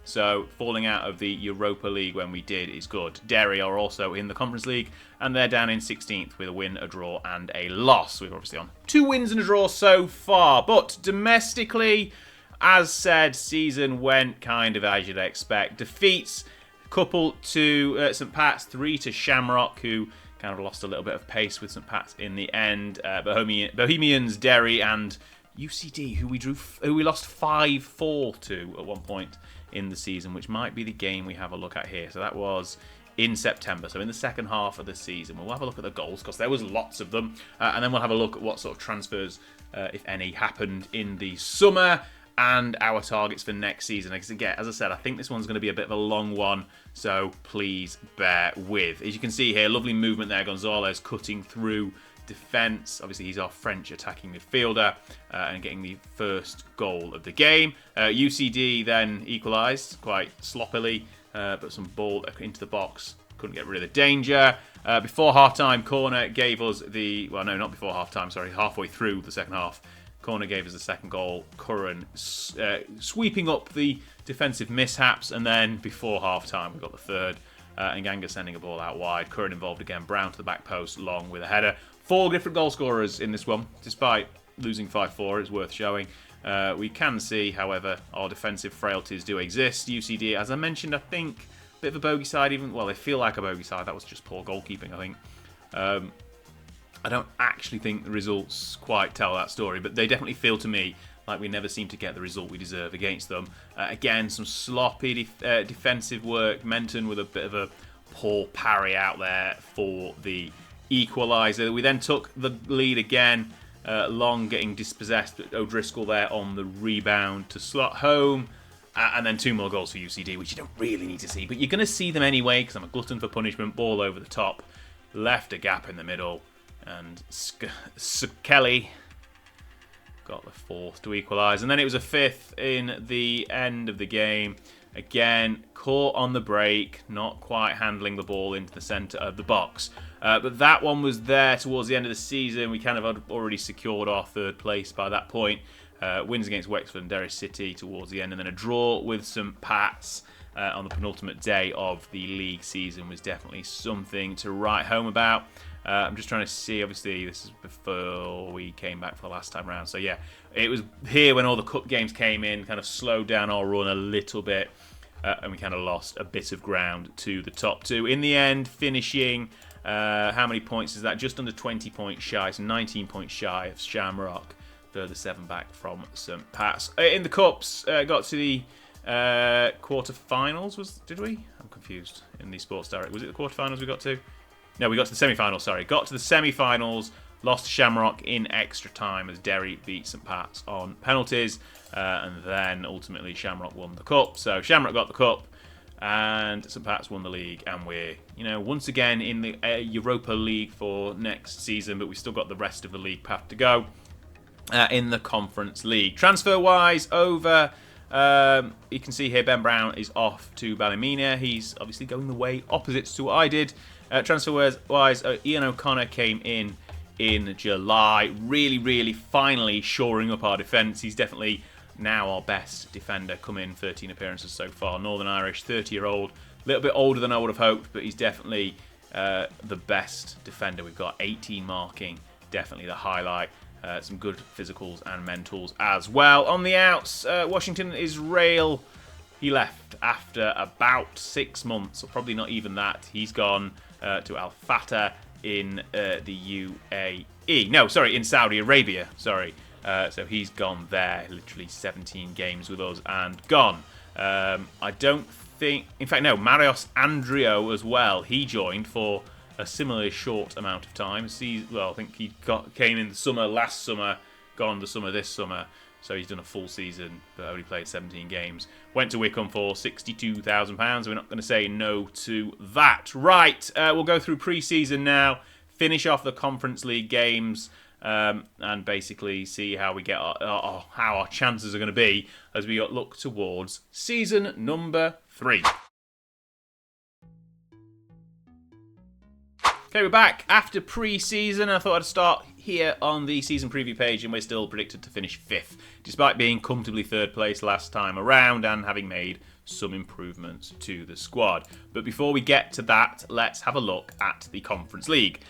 So falling out of the Europa League when we did is good. Derry are also in the Conference League, and they're down in 16th with a win, a draw, and a loss. We're obviously on 2 wins and a draw so far. But domestically, as said, season went kind of as you'd expect. Defeats, couple to St Pat's, 3 to Shamrock, who kind of lost a little bit of pace with St Pat's in the end. Bohemians, Derry, and UCD, who we lost 5-4 to at one point in the season, which might be the game we have a look at here. So that was in September, so in the second half of the season. We'll have a look at the goals, because there was lots of them, and then we'll have a look at what sort of transfers, if any, happened in the summer. and our targets for next season. Because again, as I said, I think this one's going to be a bit of a long one, so please bear with. As you can see here, lovely movement there. Gonzalez cutting through defence. Obviously, he's our French attacking midfielder and getting the first goal of the game. UCD then equalised quite sloppily, but some ball into the box. Couldn't get rid of the danger. Before half-time, corner gave us the... Well, no, not before half-time, sorry. Halfway through the second half, corner gave us the second goal. Curran sweeping up the defensive mishaps, and then before half-time, we got the third. Nganga sending a ball out wide. Curran involved again. Brown to the back post, Long with a header. 4 different goal scorers in this one, despite losing 5-4. It's worth showing. We can see, however, our defensive frailties do exist. UCD, as I mentioned, I think, a bit of a bogey side. Even well, they feel like a bogey side. That was just poor goalkeeping, I think. I don't actually think the results quite tell that story, but they definitely feel to me like we never seem to get the result we deserve against them. Again, some sloppy defensive work. Menton with a bit of a poor parry out there for the equaliser. We then took the lead again. Long getting dispossessed, but O'Driscoll there on the rebound to slot home. And then 2 more goals for UCD, which you don't really need to see, but you're going to see them anyway because I'm a glutton for punishment. Ball over the top, left a gap in the middle, and Kelly got the 4th to equalise. And then it was a 5th in the end of the game. Again, caught on the break, not quite handling the ball into the centre of the box. But that one was there towards the end of the season. We kind of had already secured our 3rd place by that point. Wins against Wexford and Derry City towards the end, and then a draw with St Pat's on the penultimate day of the league season was definitely something to write home about. I'm just trying to see, obviously, this is before we came back for the last time round. So, yeah, it was here when all the cup games came in, kind of slowed down our run a little bit, and we kind of lost a bit of ground to the top 2. In the end, finishing, how many points is that? Just under 20 points shy, so 19 points shy of Shamrock. Further 7 back from St Pat's. In the Cups, got to the quarter-finals, did we? I'm confused in the Sports Direct. Was it the quarter-finals we got to? No, we got to the semi-finals, sorry. Got to the semi-finals, lost to Shamrock in extra time as Derry beat St Pat's on penalties. And then ultimately Shamrock won the Cup. So Shamrock got the Cup and St Pat's won the league. And we're, once again in the Europa League for next season, but we've still got the rest of the league path to go. In the Conference League. Transfer-wise, over, you can see here Ben Brown is off to Ballymena. He's obviously going the way opposites to what I did. Transfer-wise, Ian O'Connor came in July. Really, finally shoring up our defence. He's definitely now our best defender. Come in 13 appearances so far. Northern Irish, 30-year-old. A little bit older than I would have hoped, but he's definitely the best defender we've got. 18 marking, definitely the highlight. Some good physicals and mentals as well. On the outs, Washington Israel, he left after about 6 months, or probably not even that. He's gone to Al Fatah in the UAE. No, sorry, in Saudi Arabia. Sorry. So he's gone there, literally 17 games with us and gone. I don't think... In fact, no, Marios Andrio as well. He joined for a similarly short amount of time. I think he came in the summer last summer, gone the summer this summer. So he's done a full season, but only played 17 games. Went to Wycombe for £62,000. We're not going to say no to that. Right, we'll go through pre-season now, finish off the Conference League games, and basically see how we get how our chances are going to be as we look towards season number 3. Okay, we're back after pre-season. I thought I'd start here on the season preview page, and we're still predicted to finish 5th, despite being comfortably 3rd place last time around and having made some improvements to the squad. But before we get to that, let's have a look at the Conference League.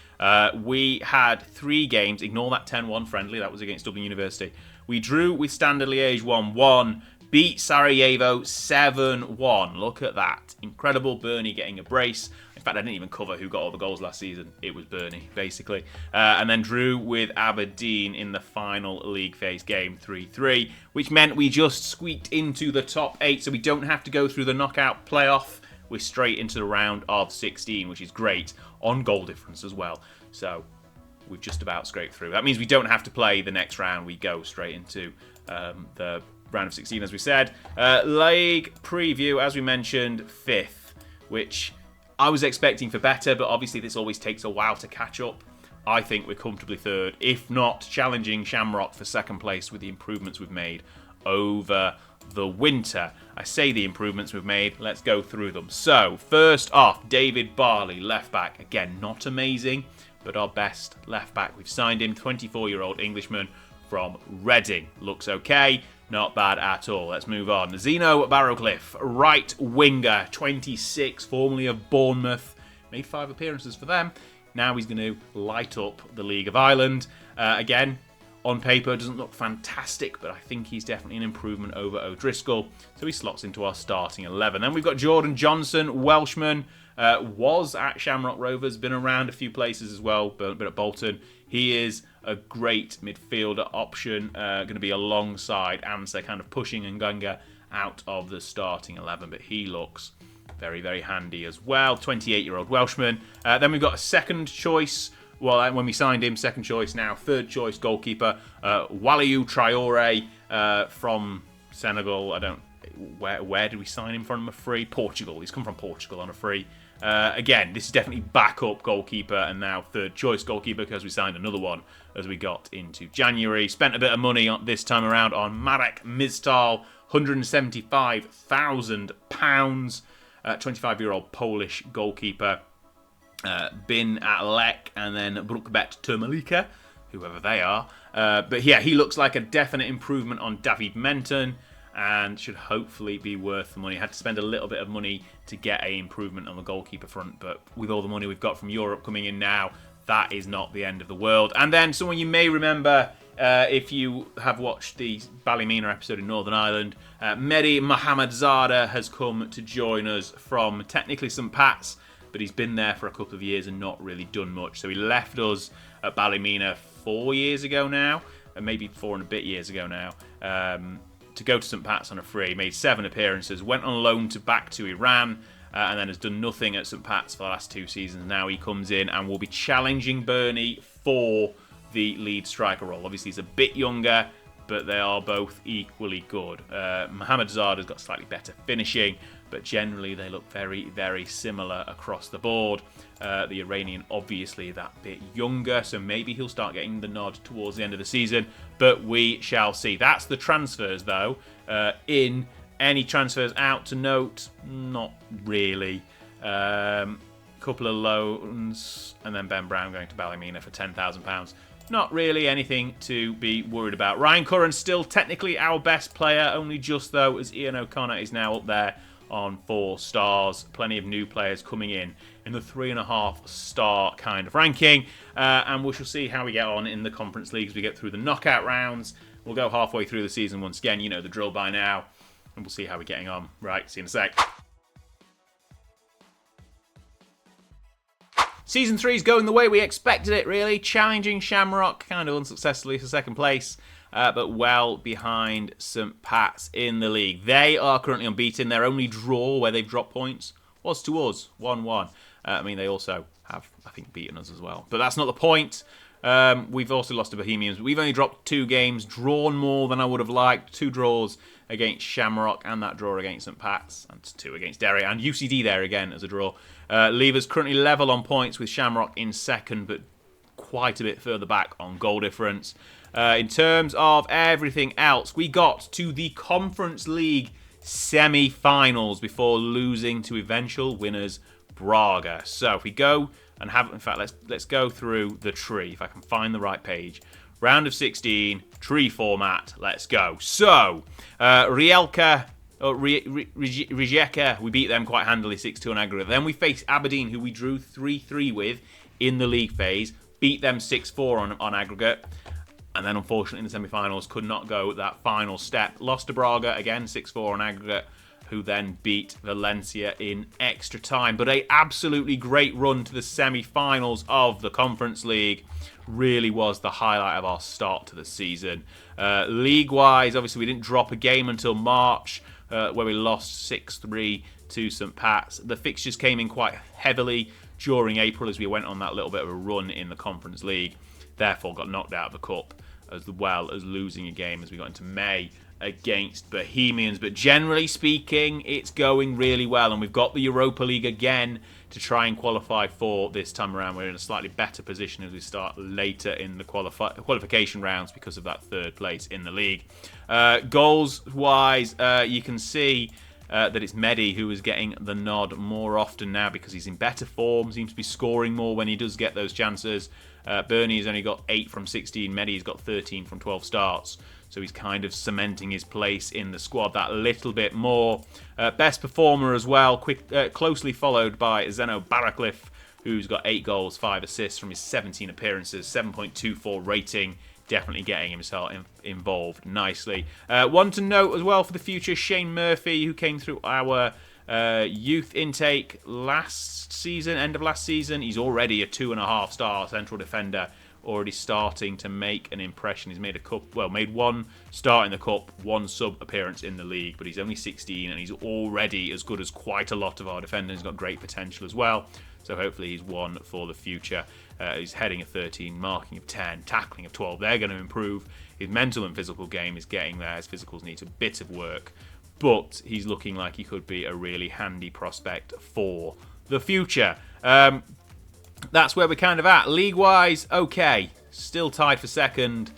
We had 3 games. Ignore that 10-1 friendly. That was against Dublin University. We drew with Standard Liège 1-1. Beat Sarajevo 7-1. Look at that. Incredible. Bernie getting a brace. In fact, I didn't even cover who got all the goals last season. It was Bernie, basically. And then drew with Aberdeen in the final league phase game 3-3, which meant we just squeaked into the top 8, so we don't have to go through the knockout playoff. We're straight into the round of 16, which is great, on goal difference as well. So we've just about scraped through. That means we don't have to play the next round. We go straight into the round of 16, as we said. League preview, as we mentioned, 5th, which I was expecting for better, but obviously this always takes a while to catch up. I think we're comfortably 3rd, if not challenging Shamrock for 2nd place with the improvements we've made over the winter. I say the improvements we've made, let's go through them. So, first off, David Barley, left back. Again, not amazing, but our best left back. We've signed him, 24-year-old Englishman from Reading. Looks okay, not bad at all. Let's move on. Zeno Barrowcliff, right winger, 26, formerly of Bournemouth. Made 5 appearances for them. Now he's going to light up the League of Ireland. Again, on paper, doesn't look fantastic, but I think he's definitely an improvement over O'Driscoll. So he slots into our starting 11. Then we've got Jordan Johnson, Welshman. Was at Shamrock Rovers, been around a few places as well, but at Bolton. He is a great midfielder option, going to be alongside Ansa, kind of pushing Ngunga out of the starting 11, but he looks very, very handy as well. 28-year-old Welshman. Then we've got a second choice. Well, when we signed him, second choice now. Third choice goalkeeper, Waliou Traore from Senegal. Where did we sign him from? A free? Portugal. He's come from Portugal on a free. Again, this is definitely backup goalkeeper and now third choice goalkeeper because we signed another one as we got into January. Spent a bit of money this time around on Marek Miztal, £175,000. 25-year-old Polish goalkeeper. Been at Lech and then Brookbet Termalika, whoever they are. But yeah, he looks like a definite improvement on David Menton and should hopefully be worth the money. Had to spend a little bit of money to get an improvement on the goalkeeper front, but with all the money we've got from Europe coming in now, that is not the end of the world. And then someone you may remember if you have watched the Ballymena episode in Northern Ireland, Mehdi Mohammed-Zada has come to join us from technically St Pat's, but he's been there for a couple of years and not really done much. So he left us at Ballymena 4 years ago now, and maybe 4 and a bit years ago now, to go to St Pat's on a free. Made 7 appearances, went on loan back to Iran, and then has done nothing at St Pat's for the last 2 seasons. Now he comes in and will be challenging Bernie for the lead striker role. Obviously, he's a bit younger, but they are both equally good. Mohamed Zada's got slightly better finishing, but generally they look very, very similar across the board. The Iranian, obviously, that bit younger, so maybe he'll start getting the nod towards the end of the season, but we shall see. That's the transfers, though. In any transfers out to note, not really. Couple of loans, and then Ben Brown going to Ballymena for £10,000. Not really anything to be worried about. Ryan Curran still technically our best player, only just though, as Ian O'Connor is now up there on 4 stars. Plenty of new players coming in the 3.5 star kind of ranking. And we shall see how we get on in the Conference League as we get through the knockout rounds. We'll go halfway through the season once again. You know the drill by now. And we'll see how we're getting on. Right, see you in a sec. Season 3 is going the way we expected it, really. Challenging Shamrock, kind of unsuccessfully for second place, but well behind St Pat's in the league. They are currently unbeaten. Their only draw where they've dropped points was to us, 1-1. I mean, they also have, I think, beaten us as well. But that's not the point. We've also lost to Bohemians. We've only dropped 2 games, drawn more than I would have liked. 2 draws against Shamrock and that draw against St Pat's, and 2 against Derry, and UCD there again as a draw. Leave us currently level on points with Shamrock in second, but quite a bit further back on goal difference. In terms of everything else, we got to the Conference League semi-finals before losing to eventual winners Braga. So if we go and have, in fact, let's go through the tree, if I can find the right page. Round of 16, tree format, let's go. So, Rijeka, we beat them quite handily, 6-2 on aggregate. Then we faced Aberdeen, who we drew 3-3 with in the league phase. Beat them 6-4 on aggregate. And then, unfortunately, in the semi-finals, could not go that final step. Lost to Braga, again, 6-4 on aggregate, who then beat Valencia in extra time. But a absolutely great run to the semi-finals of the Conference League. Really was the highlight of our start to the season. League-wise, obviously, we didn't drop a game until March, where we lost 6-3 to St Pat's. The fixtures came in quite heavily during April as we went on that little bit of a run in the Conference League. Therefore, got knocked out of the Cup, as well as losing a game as we got into May against Bohemians. But generally speaking, it's going really well. And we've got the Europa League again to try and qualify for this time around. We're in a slightly better position as we start later in the qualification rounds because of that third place in the league. Goals-wise, you can see that it's Mehdi who is getting the nod more often now because he's in better form, seems to be scoring more when he does get those chances. Bernie's only got 8 from 16, Mehdi's got 13 from 12 starts. So he's kind of cementing his place in the squad that little bit more. Best performer as well, closely followed by Zeno Baracliff, who's got 8 goals, 5 assists from his 17 appearances, 7.24 rating, definitely getting himself involved nicely. One to note as well for the future, Shane Murphy, who came through our youth intake last season, end of last season. He's already a 2.5-star central defender, already starting to make an impression. He's made made 1 start in the cup, 1 sub appearance in the league, but he's only 16 and he's already as good as quite a lot of our defenders. He's got great potential as well, so hopefully he's one for the future. He's heading of 13, marking of 10, tackling of 12. They're going to improve. His mental and physical game is getting there. His physicals need a bit of work, but he's looking like he could be a really handy prospect for the future. That's where we're kind of at. League-wise, okay. Still tied for second,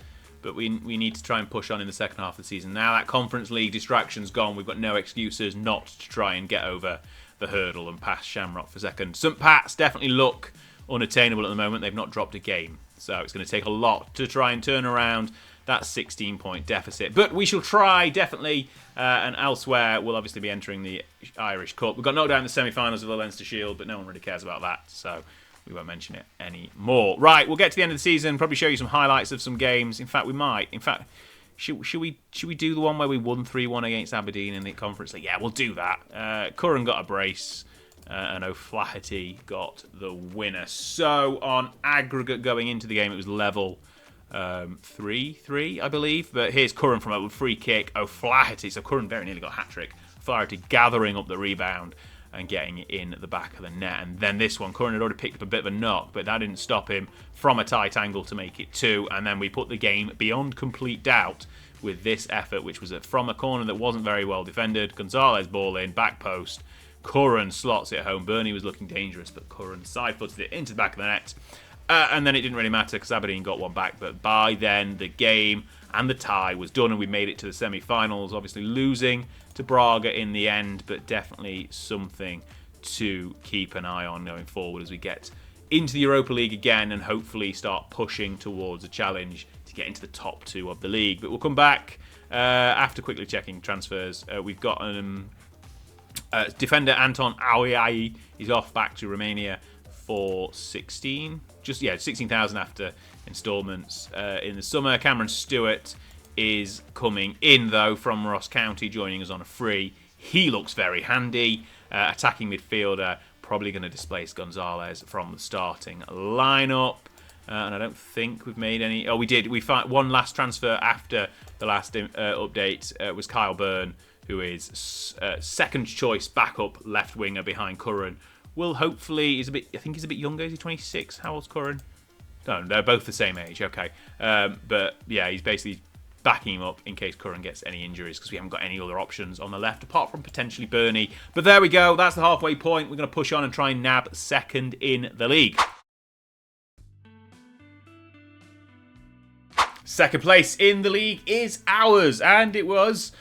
but we need to try and push on in the second half of the season. Now that Conference League distraction's gone, we've got no excuses not to try and get over the hurdle and pass Shamrock for second. St. Pat's definitely look unattainable at the moment. They've not dropped a game, so it's going to take a lot to try and turn around that 16-point deficit. But we shall try, definitely, and elsewhere we'll obviously be entering the Irish Cup. We've got knocked out in the semi-finals of the Leinster Shield, but no one really cares about that, so we won't mention it anymore. Right, we'll get to the end of the season, probably show you some highlights of some games. In fact, we might. In fact, should we do the one where we won 3-1 against Aberdeen in the Conference League? Yeah, we'll do that. Curran got a brace, and O'Flaherty got the winner. So on aggregate going into the game, it was level 3-3, I believe. But here's Curran from a free kick. O'Flaherty, so Curran very nearly got a hat-trick. O'Flaherty gathering up the rebound and getting it in the back of the net. And then this one, Curran had already picked up a bit of a knock, but that didn't stop him from a tight angle to make it 2. And then we put the game beyond complete doubt with this effort, which was from a corner that wasn't very well defended. Gonzalez ball in, back post. Curran slots it home. Bernie was looking dangerous, but Curran side-footed it into the back of the net. And then it didn't really matter because Aberdeen got one back. But by then, the game and the tie was done, and we made it to the semi-finals, obviously losing to Braga in the end, but definitely something to keep an eye on going forward as we get into the Europa League again and hopefully start pushing towards a challenge to get into the top 2 of the league. But we'll come back after quickly checking transfers. We've got defender Anton Aoiai. He's off back to Romania for 16,000 after instalments in the summer. Cameron Stewart is coming in, though, from Ross County, joining us on a free. He looks very handy. Attacking midfielder, probably going to displace Gonzalez from the starting lineup. And I don't think we've made any... Oh, we did. We found one last transfer after the last update was Kyle Byrne, who is second choice backup left winger behind Curran. Will hopefully... I think he's a bit younger. Is he 26? How old's Curran? No, they're both the same age. Okay. But yeah, he's basically backing him up in case Curran gets any injuries because we haven't got any other options on the left apart from potentially Bernie. But there we go. That's the halfway point. We're going to push on and try and nab second in the league. Second place in the league is ours, and it was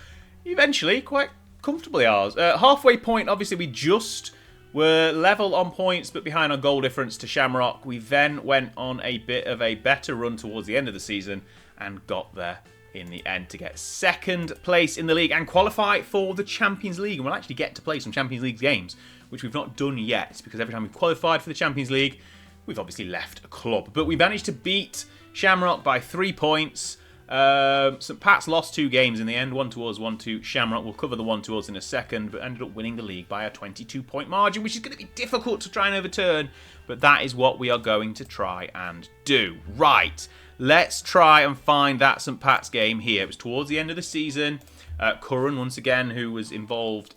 eventually quite comfortably ours. Halfway point, obviously, we just were level on points but behind on goal difference to Shamrock. We then went on a bit of a better run towards the end of the season and got there in the end to get second place in the league and qualify for the Champions League. And we'll actually get to play some Champions League games, which we've not done yet, because every time we've qualified for the Champions League, we've obviously left a club. But we managed to beat Shamrock by 3 points. St. Pat's lost 2 games in the end, 1 to us, 1 to Shamrock. We'll cover the 1 to us in a second, but ended up winning the league by a 22-point margin, which is going to be difficult to try and overturn, but that is what we are going to try and do. Right, let's try and find that St. Pat's game here. It was towards the end of the season. Curran, once again, who was involved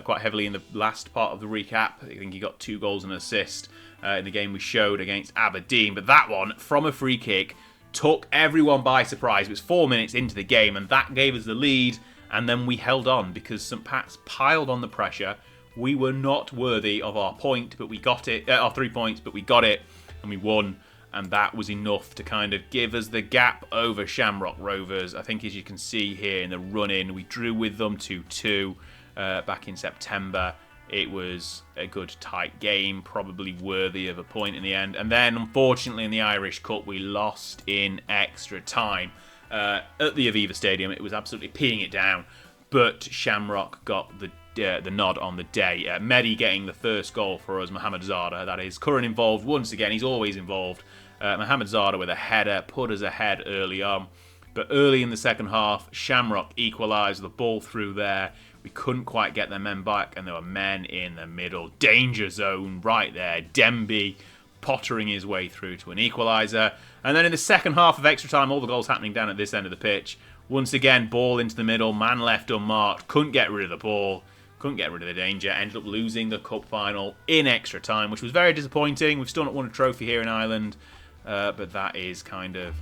quite heavily in the last part of the recap. I think he got 2 goals and an assist in the game we showed against Aberdeen, but that one, from a free kick, took everyone by surprise. It was 4 minutes into the game, and that gave us the lead, and then we held on because St. Pat's piled on the pressure. We were not worthy of our point, but we got it, our 3 points, but we got it, and we won. And that was enough to kind of give us the gap over Shamrock Rovers. I think, as you can see here in the run-in, we drew with them 2-2 back in September. It was a good, tight game, probably worthy of a point in the end. And then, unfortunately, in the Irish Cup, we lost in extra time. At the Aviva Stadium, it was absolutely peeing it down. But Shamrock got the nod on the day. Mehdi getting the first goal for us, Mohamed Zada. That is, Curran involved once again. He's always involved. Mohamed Zada with a header put us ahead early on. But early in the second half, Shamrock equalised, the ball through there. We couldn't quite get their men back, and there were men in the middle. Danger zone right there. Demby pottering his way through to an equaliser. And then in the second half of extra time, all the goals happening down at this end of the pitch. Once again, ball into the middle, man left unmarked, couldn't get rid of the ball. Couldn't get rid of the danger. Ended up losing the cup final in extra time, which was very disappointing. We've still not won a trophy here in Ireland. But that is kind of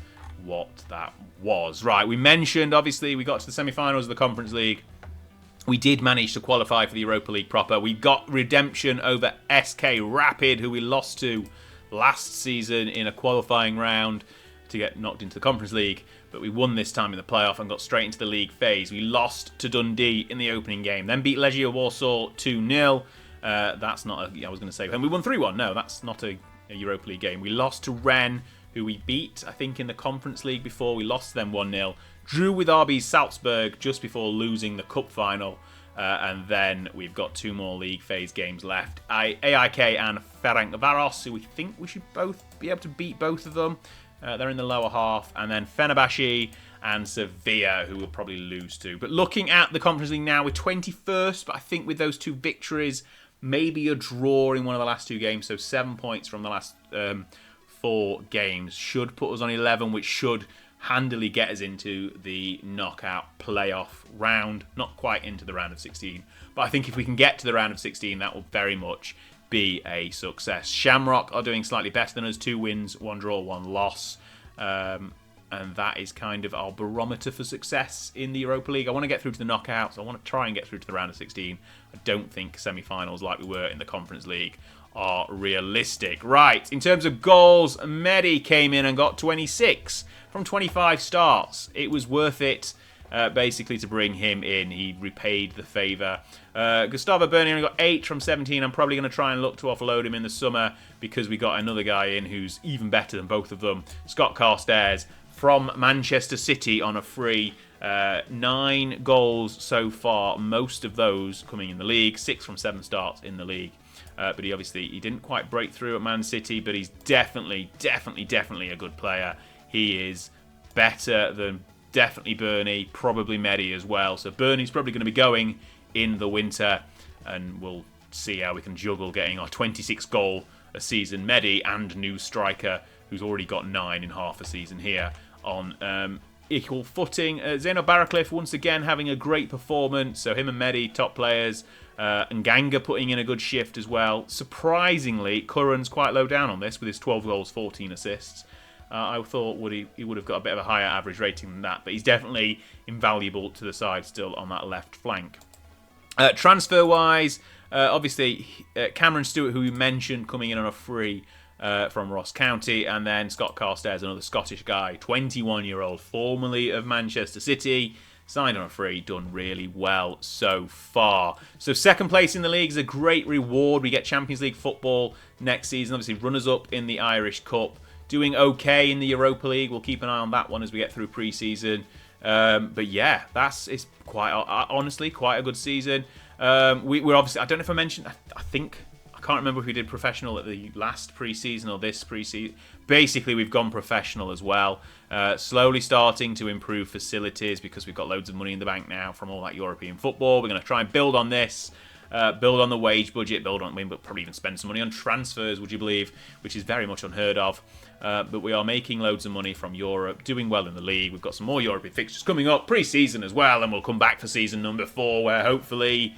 what that was. Right, we mentioned, obviously, we got to the semi-finals of the Conference League. We did manage to qualify for the Europa League proper. We got redemption over SK Rapid, who we lost to last season in a qualifying round to get knocked into the Conference League. But we won this time in the playoff and got straight into the league phase. We lost to Dundee in the opening game. Then beat Legia Warsaw 2-0. That's not I was going to say, and we won 3-1. No, that's not a Europa League game. We lost to Rennes, who we beat, I think, in the Conference League before. We lost to them 1-0. Drew with RB Salzburg just before losing the cup final. And then we've got 2 more league phase games left. AIK and Ferencváros, who we think we should both be able to beat both of them. They're in the lower half. And then Fenerbahce and Sevilla, who we'll probably lose to. But looking at the Conference League now, we're 21st. But I think with those 2 victories, maybe a draw in one of the last 2 games, so 7 points from the last 4 games should put us on 11, which should handily get us into the knockout playoff round. Not quite into the round of 16, but I think if we can get to the round of 16, that will very much be a success. Shamrock are doing slightly better than us, 2 wins, 1 draw, 1 loss. And that is kind of our barometer for success in the Europa League. I want to get through to the knockouts. I want to try and get through to the round of 16. I don't think semi-finals like we were in the Conference League are realistic. Right, in terms of goals, Mehdi came in and got 26 from 25 starts. It was worth it, basically, to bring him in. He repaid the favour. Gustavo Berni only got 8 from 17. I'm probably going to try and look to offload him in the summer because we got another guy in who's even better than both of them. Scott Carstairs from Manchester City on a free. 9 goals so far, most of those coming in the league. 6 from 7 starts in the league. But he didn't quite break through at Man City, but he's definitely a good player. He is better than definitely Bernie, probably Mehdi as well. So Bernie's probably going to be going in the winter, and we'll see how we can juggle getting our 26 goal a season Mehdi and new striker who's already got 9 in half a season here on equal footing. Zeno Baracliff once again having a great performance, so him and Mehdi top players. And Ganga putting in a good shift as well. Surprisingly, Curran's quite low down on this with his 12 goals, 14 assists. I thought he would have got a bit of a higher average rating than that, but he's definitely invaluable to the side still on that left flank. Transfer-wise, obviously, Cameron Stewart, who we mentioned, coming in on a free from Ross County, and then Scott Carstairs, another Scottish guy, 21-year-old, formerly of Manchester City, signed on a free, done really well so far. So second place in the league is a great reward. We get Champions League football next season. Obviously, runners-up in the Irish Cup. Doing okay in the Europa League. We'll keep an eye on that one as we get through pre-season. But yeah, it's quite honestly quite a good season. We're obviously, I don't know if I mentioned, I can't remember if we did professional at the last pre-season or this pre-season. Basically, we've gone professional as well. Slowly starting to improve facilities because we've got loads of money in the bank now from all that European football. We're going to try and build on this. Build on the wage budget, we'll probably even spend some money on transfers, would you believe, which is very much unheard of. But we are making loads of money from Europe, doing well in the league. We've got some more European fixtures coming up, pre-season as well, and we'll come back for season number 4, where hopefully,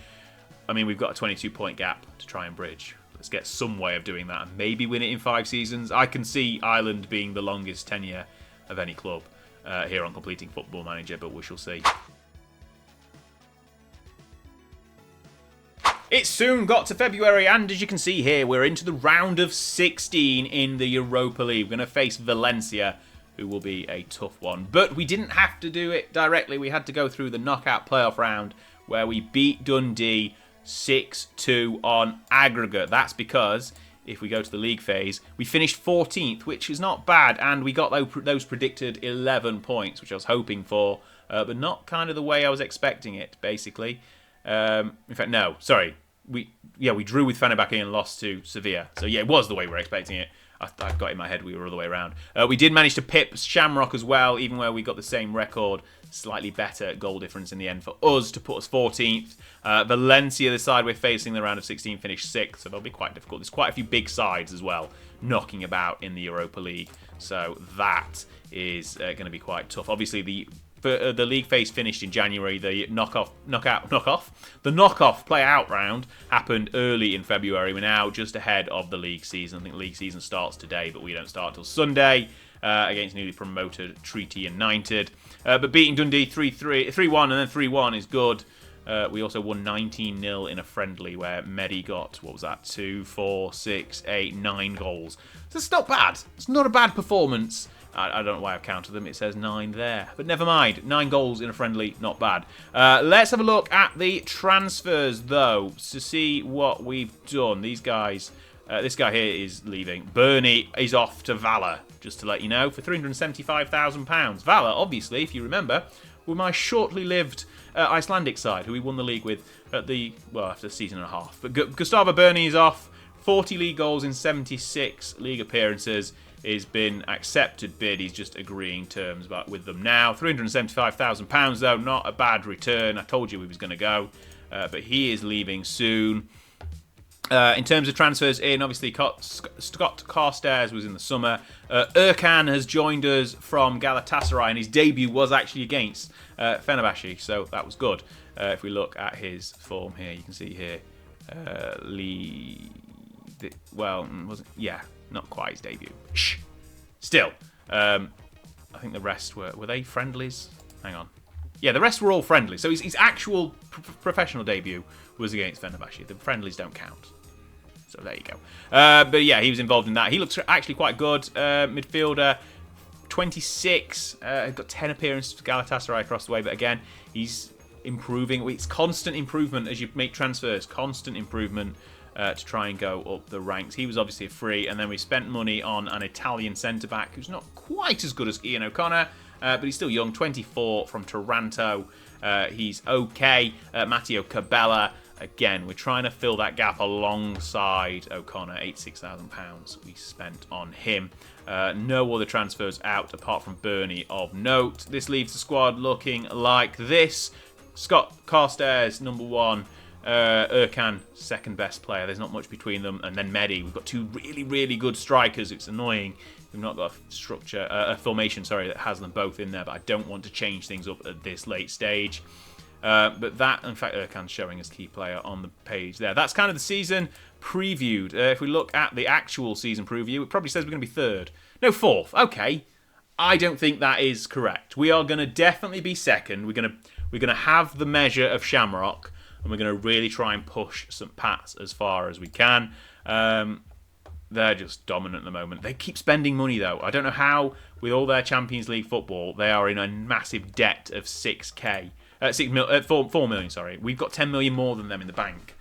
we've got a 22-point gap to try and bridge. Let's get some way of doing that and maybe win it in 5 seasons. I can see Ireland being the longest tenure of any club here on Completing Football Manager, but we shall see. It soon got to February, and as you can see here, we're into the round of 16 in the Europa League. We're going to face Valencia, who will be a tough one. But we didn't have to do it directly. We had to go through the knockout playoff round, where we beat Dundee 6-2 on aggregate. That's because, if we go to the league phase, we finished 14th, which is not bad, and we got those predicted 11 points, which I was hoping for, but not kind of the way I was expecting it, basically. In fact, no, sorry. We drew with Fenerbahce and lost to Sevilla. So yeah, it was the way we were expecting it. I've got in my head we were all the way around. We did manage to pip Shamrock as well, even where we got the same record. Slightly better goal difference in the end for us to put us 14th. Valencia, the side we're facing in the round of 16, finished 6th, so they'll be quite difficult. There's quite a few big sides as well knocking about in the Europa League, so that is going to be quite tough. Obviously, the league phase finished in January. The knockoff play-out round happened early in February. We're now just ahead of the league season. I think the league season starts today, but we don't start till Sunday against newly promoted Treaty United. But beating Dundee 3-1 and then 3-1 is good. We also won 19-0 in a friendly where Medi got, 2, 4, 6, 8, 9 goals. So it's not bad. It's not a bad performance. I don't know why I've counted them. It says 9 there. But never mind. 9 goals in a friendly, not bad. Let's have a look at the transfers, though, to see what we've done. These guys, this guy here is leaving. Bernie is off to Valor, just to let you know, for £375,000. Valor, obviously, if you remember, were my shortly-lived Icelandic side, who we won the league with after a season and a half. But Gustavo Bernie is off. 40 league goals in 76 league appearances. Has been accepted bid. He's just agreeing terms with them now. £375,000 though, not a bad return. I told you he was going to go, but he is leaving soon. In terms of transfers in, obviously Scott Carstairs was in the summer. Erkan has joined us from Galatasaray, and his debut was actually against Fenerbahce, so that was good. If we look at his form here, you can see here, not quite his debut. Shh. Still, I think the rest were they friendlies? Hang on. Yeah, the rest were all friendlies. So his actual professional debut was against Fenerbahce. The friendlies don't count. So there you go. But yeah, he was involved in that. He looks actually quite good. Midfielder, 26. Got 10 appearances for Galatasaray across the way. But again, he's improving. It's constant improvement as you make transfers. Constant improvement. To try and go up the ranks. He was obviously a free, and then we spent money on an Italian centre-back who's not quite as good as Ian O'Connor, but he's still young, 24, from Taranto. He's okay. Matteo Cabella, again, we're trying to fill that gap alongside O'Connor. £86,000 we spent on him. No other transfers out apart from Bernie of note. This leaves the squad looking like this. Scott Carstairs, number 1. Erkan, second best player. There's not much between them. And then Medi. We've got 2 really, really good strikers. It's annoying. We've not got a formation, that has them both in there. But I don't want to change things up at this late stage. But that, in fact, Erkan's showing as key player on the page there. That's kind of the season previewed. If we look at the actual season preview, it probably says we're going to be 3rd. No, 4th. Okay. I don't think that is correct. We are going to definitely be 2nd. We're going to have the measure of Shamrock. And we're going to really try and push St. Pat's as far as we can. They're just dominant at the moment. They keep spending money, though. I don't know how, with all their Champions League football, they are in a massive debt of 4 million. Sorry, we've got 10 million more than them in the bank,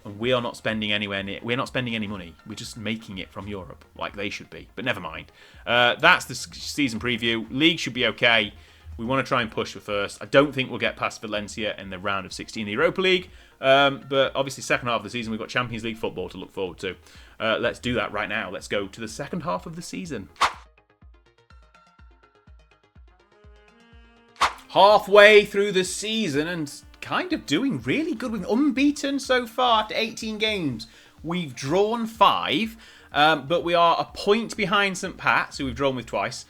and we are not spending anywhere near. We're not spending any money. We're just making it from Europe, like they should be. But never mind. That's the season preview. League should be okay. We want to try and push for first. I don't think we'll get past Valencia in the round of 16 in the Europa League. But obviously, second half of the season, we've got Champions League football to look forward to. Let's do that right now. Let's go to the second half of the season. Halfway through the season and kind of doing really good. We've unbeaten so far after 18 games. We've drawn 5, but we are a point behind St. Pat's, who we've drawn with twice.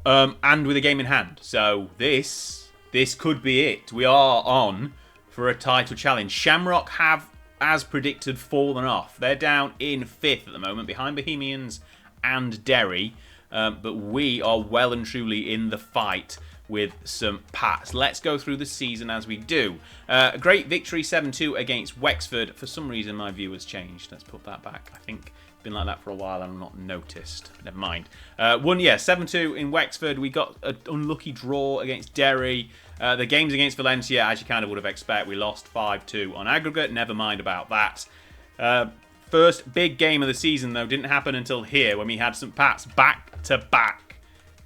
And with a game in hand. So this could be it. We are on for a title challenge. Shamrock have, as predicted, fallen off. They're down in 5th at the moment, behind Bohemians and Derry. but we are well and truly in the fight with St. Pat's. Let's go through the season as we do. A great victory 7-2 against Wexford. For some reason, my view has changed. Let's put that back. I think it's been like that for a while and I've not noticed. Never mind. 7-2 in Wexford. We got an unlucky draw against Derry. The games against Valencia, as you kind of would have expected, we lost 5-2 on aggregate. Never mind about that. First big game of the season, though, didn't happen until here when we had St. Pat's back-to-back,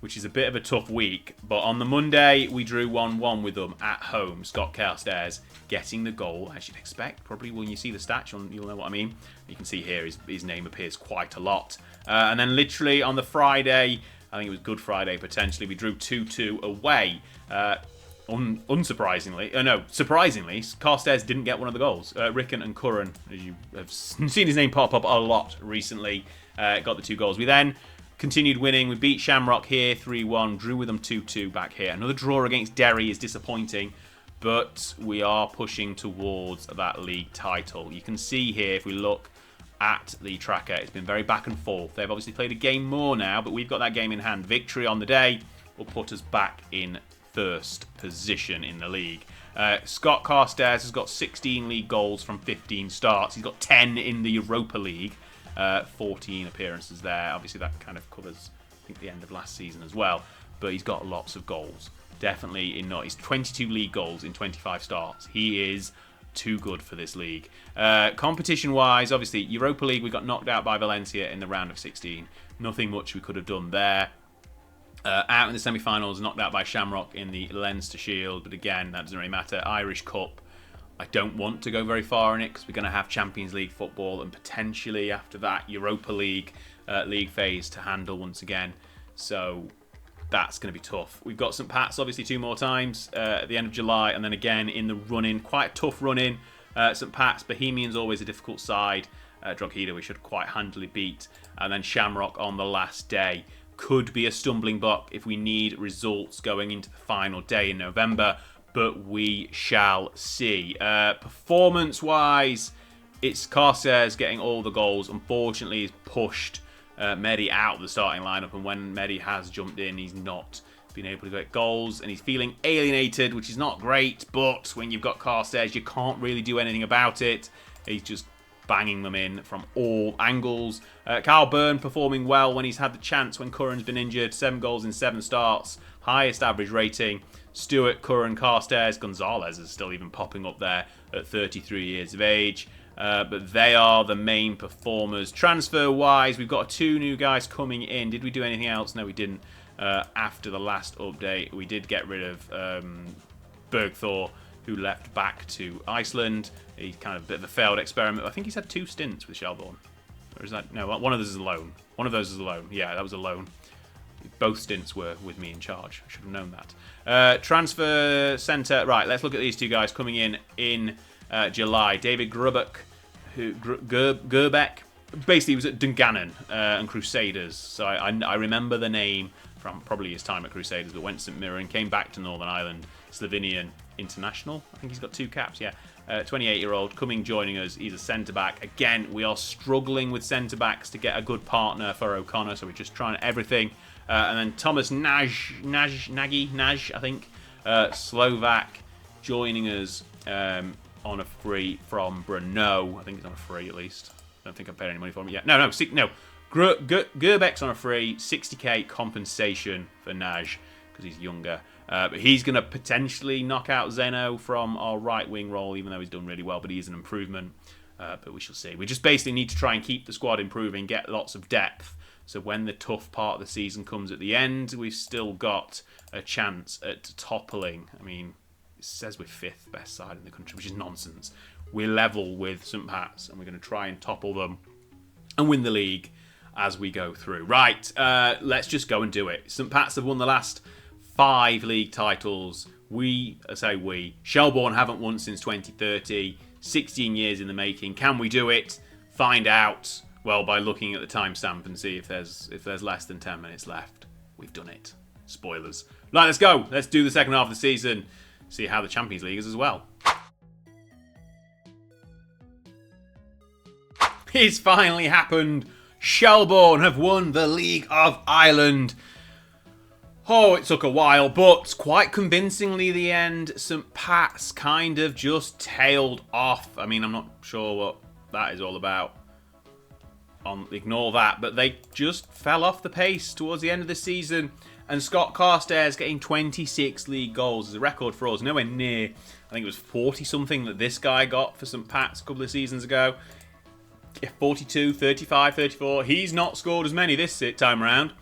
which is a bit of a tough week. But on the Monday, we drew 1-1 with them at home. Scott Carstairs getting the goal, as you'd expect. Probably when you see the stats, you'll know what I mean. You can see here his name appears quite a lot. And then literally on the Friday, I think it was Good Friday potentially, we drew 2-2 away. Surprisingly, Carstairs didn't get one of the goals. Rickon and Curran, as you have seen his name pop up a lot recently, got the 2 goals. We then continued winning. We beat Shamrock here 3-1, drew with them 2-2 back here. Another draw against Derry is disappointing, but we are pushing towards that league title. You can see here, if we look at the tracker, it's been very back and forth. They've obviously played a game more now, but we've got that game in hand. Victory on the day will put us back in first position in the league. Scott Carstairs has got 16 league goals from 15 starts. He's got 10 in the Europa League, 14 appearances there. Obviously that kind of covers, I think, the end of last season as well, but he's got lots of goals. Definitely he's 22 league goals in 25 starts. He is too good for this league. Competition wise, obviously Europa League, we got knocked out by Valencia in the round of 16. Nothing much we could have done there. Out in the semi-finals, knocked out by Shamrock in the Leinster Shield, but again, that doesn't really matter. Irish Cup, I don't want to go very far in it because we're going to have Champions League football and potentially after that Europa League league phase to handle once again. So that's going to be tough. We've got St. Pat's obviously 2 more times at the end of July, and then again in the run-in, quite a tough run-in. St. Pat's, Bohemians always a difficult side. Drogheda we should quite handily beat, and then Shamrock on the last day. Could be a stumbling block if we need results going into the final day in November, but we shall see. Performance-wise, it's Carstairs getting all the goals. Unfortunately, he's pushed Mehdi out of the starting lineup, and when Mehdi has jumped in, he's not been able to get goals, and he's feeling alienated, which is not great, but when you've got Carstairs, you can't really do anything about it. He's just banging them in from all angles. Carl Byrne performing well when he's had the chance when Curran's been injured. 7 goals in 7 starts. Highest average rating. Stewart, Curran, Carstairs, Gonzalez is still even popping up there at 33 years of age. But they are the main performers. Transfer-wise, we've got 2 new guys coming in. Did we do anything else? No, we didn't. After the last update, we did get rid of Bergthor, who left back to Iceland. He's kind of a bit of a failed experiment. I think he's had 2 stints with Shelbourne. Or is that... No, one of those is a loan. One of those is a loan. Yeah, that was a loan. Both stints were with me in charge. I should have known that. Transfer centre. Right, let's look at these 2 guys coming in July. David Grubbeck, Gerbeck. Basically, he was at Dungannon and Crusaders. So I remember the name from probably his time at Crusaders, but went to St Mirren, came back to Northern Ireland, Slovenian international. I think he's got 2 caps, yeah. 28-year-old coming, joining us. He's a centre-back. Again, we are struggling with centre-backs to get a good partner for O'Connor, so we're just trying everything. And then Thomas Nagy, I think, Slovak, joining us on a free from Brno. I think he's on a free at least. I don't think I've paid any money for him yet. No. Gerbeck's on a free, 60k compensation for Nagy because he's younger. But he's going to potentially knock out Zeno from our right wing role, even though he's done really well, but he is an improvement. But we shall see. We just basically need to try and keep the squad improving, get lots of depth. So when the tough part of the season comes at the end, we've still got a chance at toppling. I mean, it says we're 5th best side in the country, which is nonsense. We're level with St. Pat's, and we're going to try and topple them and win the league as we go through. Right, let's just go and do it. St. Pat's have won the last 5 league titles. Shelbourne haven't won since 2030. 16 years in the making. Can we do it? Find out, well, by looking at the timestamp and see if there's less than 10 minutes left. We've done it. Spoilers. Right, let's go. Let's do the second half of the season. See how the Champions League is as well. It's finally happened. Shelbourne have won the League of Ireland. Oh, it took a while, but quite convincingly the end, St Pat's kind of just tailed off. I mean, I'm not sure what that is all about. Ignore that, but they just fell off the pace towards the end of the season. And Scott Carstairs getting 26 league goals is a record for us. Nowhere near, I think it was 40-something that this guy got for St Pat's a couple of seasons ago. 42, 35, 34. He's not scored as many this time around.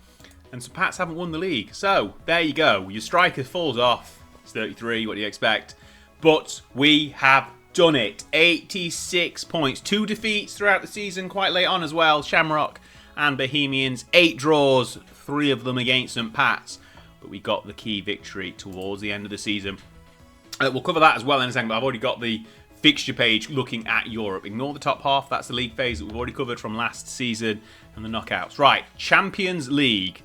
And St Pat's haven't won the league. So, there you go. Your striker falls off. It's 33, what do you expect? But we have done it. 86 points. 2 defeats throughout the season, quite late on as well. Shamrock and Bohemians. 8 draws, 3 of them against St Pat's. But we got the key victory towards the end of the season. We'll cover that as well in a second, but I've already got the fixture page looking at Europe. Ignore the top half. That's the league phase that we've already covered from last season and the knockouts. Right, Champions League.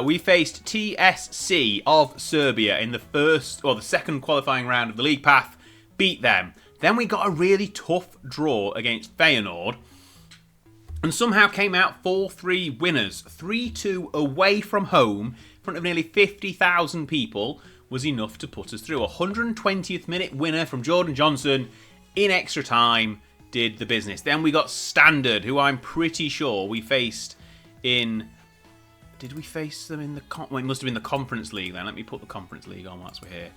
We faced TSC of Serbia in the second qualifying round of the league path. Beat them. Then we got a really tough draw against Feyenoord. And somehow came out 4-3 winners. 3-2 away from home in front of nearly 50,000 people was enough to put us through. 120th minute winner from Jordan Johnson in extra time did the business. Then we got Standard, who I'm pretty sure we faced in... Did we face them in the... Well, it must have been the Conference League then. Let me put the Conference League on whilst we're here.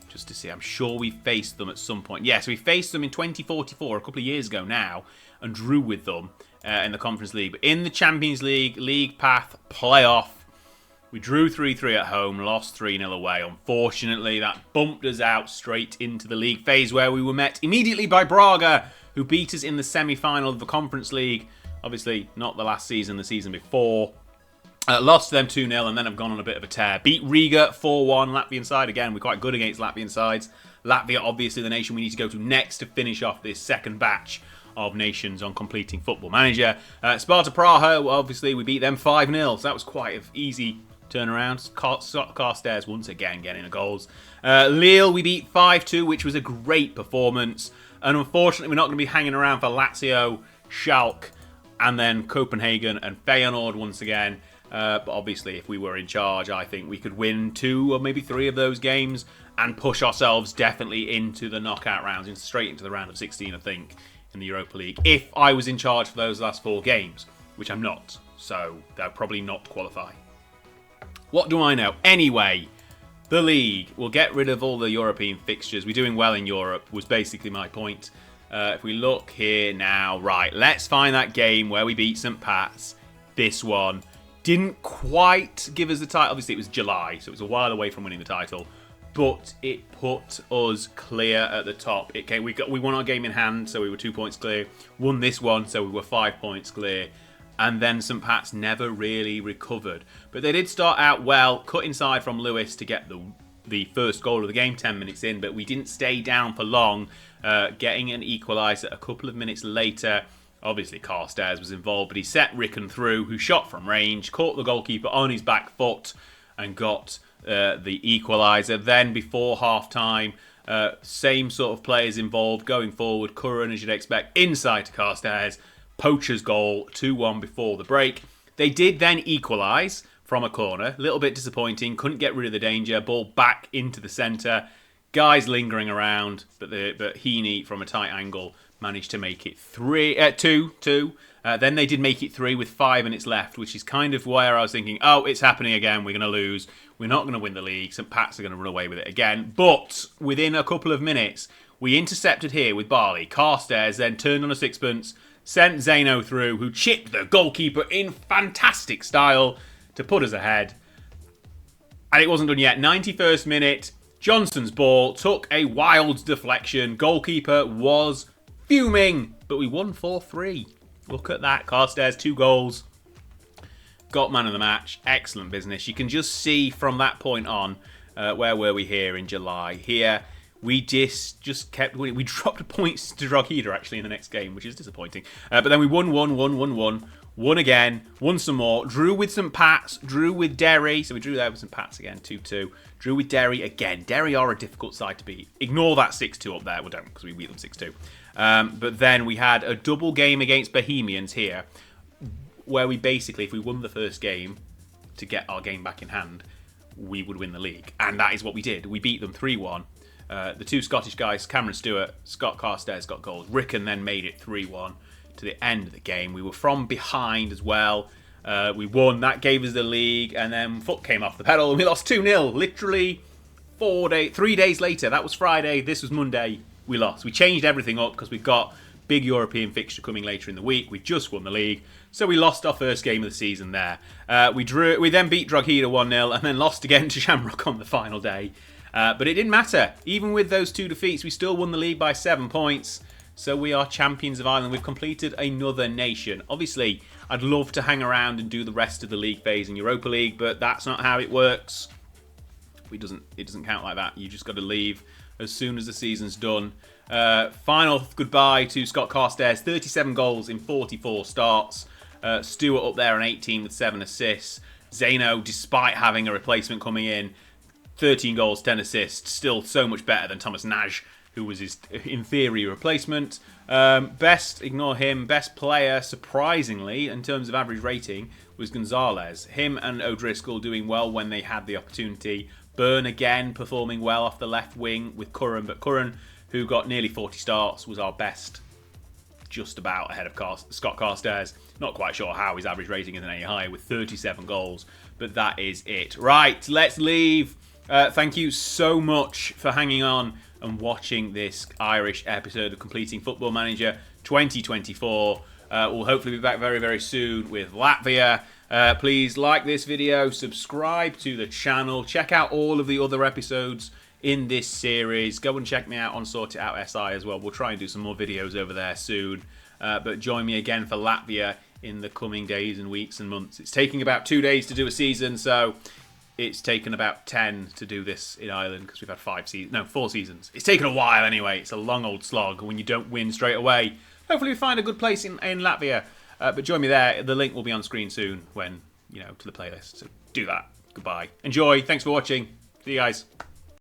Just to see. I'm sure we faced them at some point. Yes, we faced them in 2044, a couple of years ago now, and drew with them in the Conference League. But in the Champions League, League Path, playoff, we drew 3-3 at home, lost 3-0 away. Unfortunately, that bumped us out straight into the league phase where we were met immediately by Braga, who beat us in the semi-final of the Conference League. Obviously, not the last season, the season before. Lost to them 2-0 and then have gone on a bit of a tear. Beat Riga 4-1, Latvian side. Again, we're quite good against Latvian sides. Latvia, obviously, the nation we need to go to next to finish off this second batch of nations on completing Football Manager. Sparta Praha, obviously, we beat them 5-0. So that was quite an easy turnaround. Carstairs once again getting the goals. Lille, we beat 5-2, which was a great performance. And unfortunately, we're not going to be hanging around for Lazio, Schalke, and then Copenhagen and Feyenoord once again. But obviously, if we were in charge, I think we could win 2 or maybe 3 of those games and push ourselves definitely into the knockout rounds, and straight into the round of 16, I think, in the Europa League. If I was in charge for those last 4 games, which I'm not, so they'll probably not qualify. What do I know? Anyway, the league will get rid of all the European fixtures. We're doing well in Europe, was basically my point. If we look here now, right, let's find that game where we beat St Pat's. This one didn't quite give us the title. Obviously, it was July, so it was a while away from winning the title. But it put us clear at the top. We won our game in hand, so we were 2 points clear. Won this one, so we were 5 points clear. And then St Pat's never really recovered. But they did start out well, cut inside from Lewis to get the first goal of the game 10 minutes in. But we didn't stay down for long, getting an equaliser a couple of minutes later. Obviously, Carstairs was involved, but he set Rickon through, who shot from range, caught the goalkeeper on his back foot, and got the equaliser. Then, before half-time, same sort of players involved going forward. Curran, as you'd expect, inside to Carstairs. Poacher's goal, 2-1 before the break. They did then equalise from a corner. A little bit disappointing. Couldn't get rid of the danger. Ball back into the centre. Guys lingering around, but Heaney, from a tight angle, managed to make it 2-2. Then they did make it 3 with 5 minutes left, which is kind of where I was thinking, oh, it's happening again. We're going to lose. We're not going to win the league. St Pat's are going to run away with it again. But within a couple of minutes, we intercepted here with Barley. Carstairs then turned on a sixpence, sent Zeno through, who chipped the goalkeeper in fantastic style to put us ahead. And it wasn't done yet. 91st minute, Johnson's ball took a wild deflection. Goalkeeper was fuming, but we won 4-3. Look at that. Carstairs, 2 goals. Got man of the match. Excellent business. You can just see from that point on, where were we here in July? Here, we just kept winning. We dropped points to Drogheda, actually, in the next game, which is disappointing. But then we won again, won some more, drew with St Pat's, drew with Derry. So we drew there with St Pat's again, 2-2. Drew with Derry again. Derry are a difficult side to beat. Ignore that 6-2 up there. Well, don't, because we beat them 6-2. But then we had a double game against Bohemians here. where we basically, if we won the first game to get our game back in hand, we would win the league. And that is what we did. We beat them 3-1. The two Scottish guys, Cameron Stewart, Scott Carstairs, got goals. Rickon then made it 3-1 to the end of the game. We were from behind as well. We won. That gave us the league. And then foot came off the pedal and we lost 2-0. Literally 3 days later. That was Friday. This was Monday. We lost. We changed everything up because we've got big European fixture coming later in the week. We just won the league. So we lost our first game of the season there. We then beat Drogheda 1-0 and then lost again to Shamrock on the final day. But it didn't matter. Even with those 2 defeats, we still won the league by 7 points. So we are champions of Ireland. We've completed another nation. Obviously, I'd love to hang around and do the rest of the league phase in Europa League, but that's not how it works. It doesn't count like that. You just got to leave as soon as the season's done. Final goodbye to Scott Carstairs. 37 goals in 44 starts. Stewart up there on 18 with 7 assists. Zeno, despite having a replacement coming in, 13 goals, 10 assists. Still so much better than Thomas Naj, who was his, in theory, replacement. Ignore him, best player, surprisingly, in terms of average rating, was Gonzalez. Him and O'Driscoll doing well when they had the opportunity. Byrne again performing well off the left wing with Curran, but Curran, who got nearly 40 starts, was our best, just about ahead of Scott Carstairs. Not quite sure how his average rating isn't any higher with 37 goals, but that is it. Right, let's leave. Thank you so much for hanging on and watching this Irish episode of Completing Football Manager 2024. We'll hopefully be back very, very soon with Latvia. Please like this video, subscribe to the channel, check out all of the other episodes in this series. Go and check me out on Sort It Out SI as well. We'll try and do some more videos over there soon. But join me again for Latvia in the coming days and weeks and months. It's taking about 2 days to do a season, so it's taken about 10 to do this in Ireland because we've had 4 seasons. It's taken a while anyway. It's a long old slog when you don't win straight away. Hopefully we find a good place in Latvia. But join me there. The link will be on screen soon when, to the playlist. So do that. Goodbye. Enjoy. Thanks for watching. See you guys.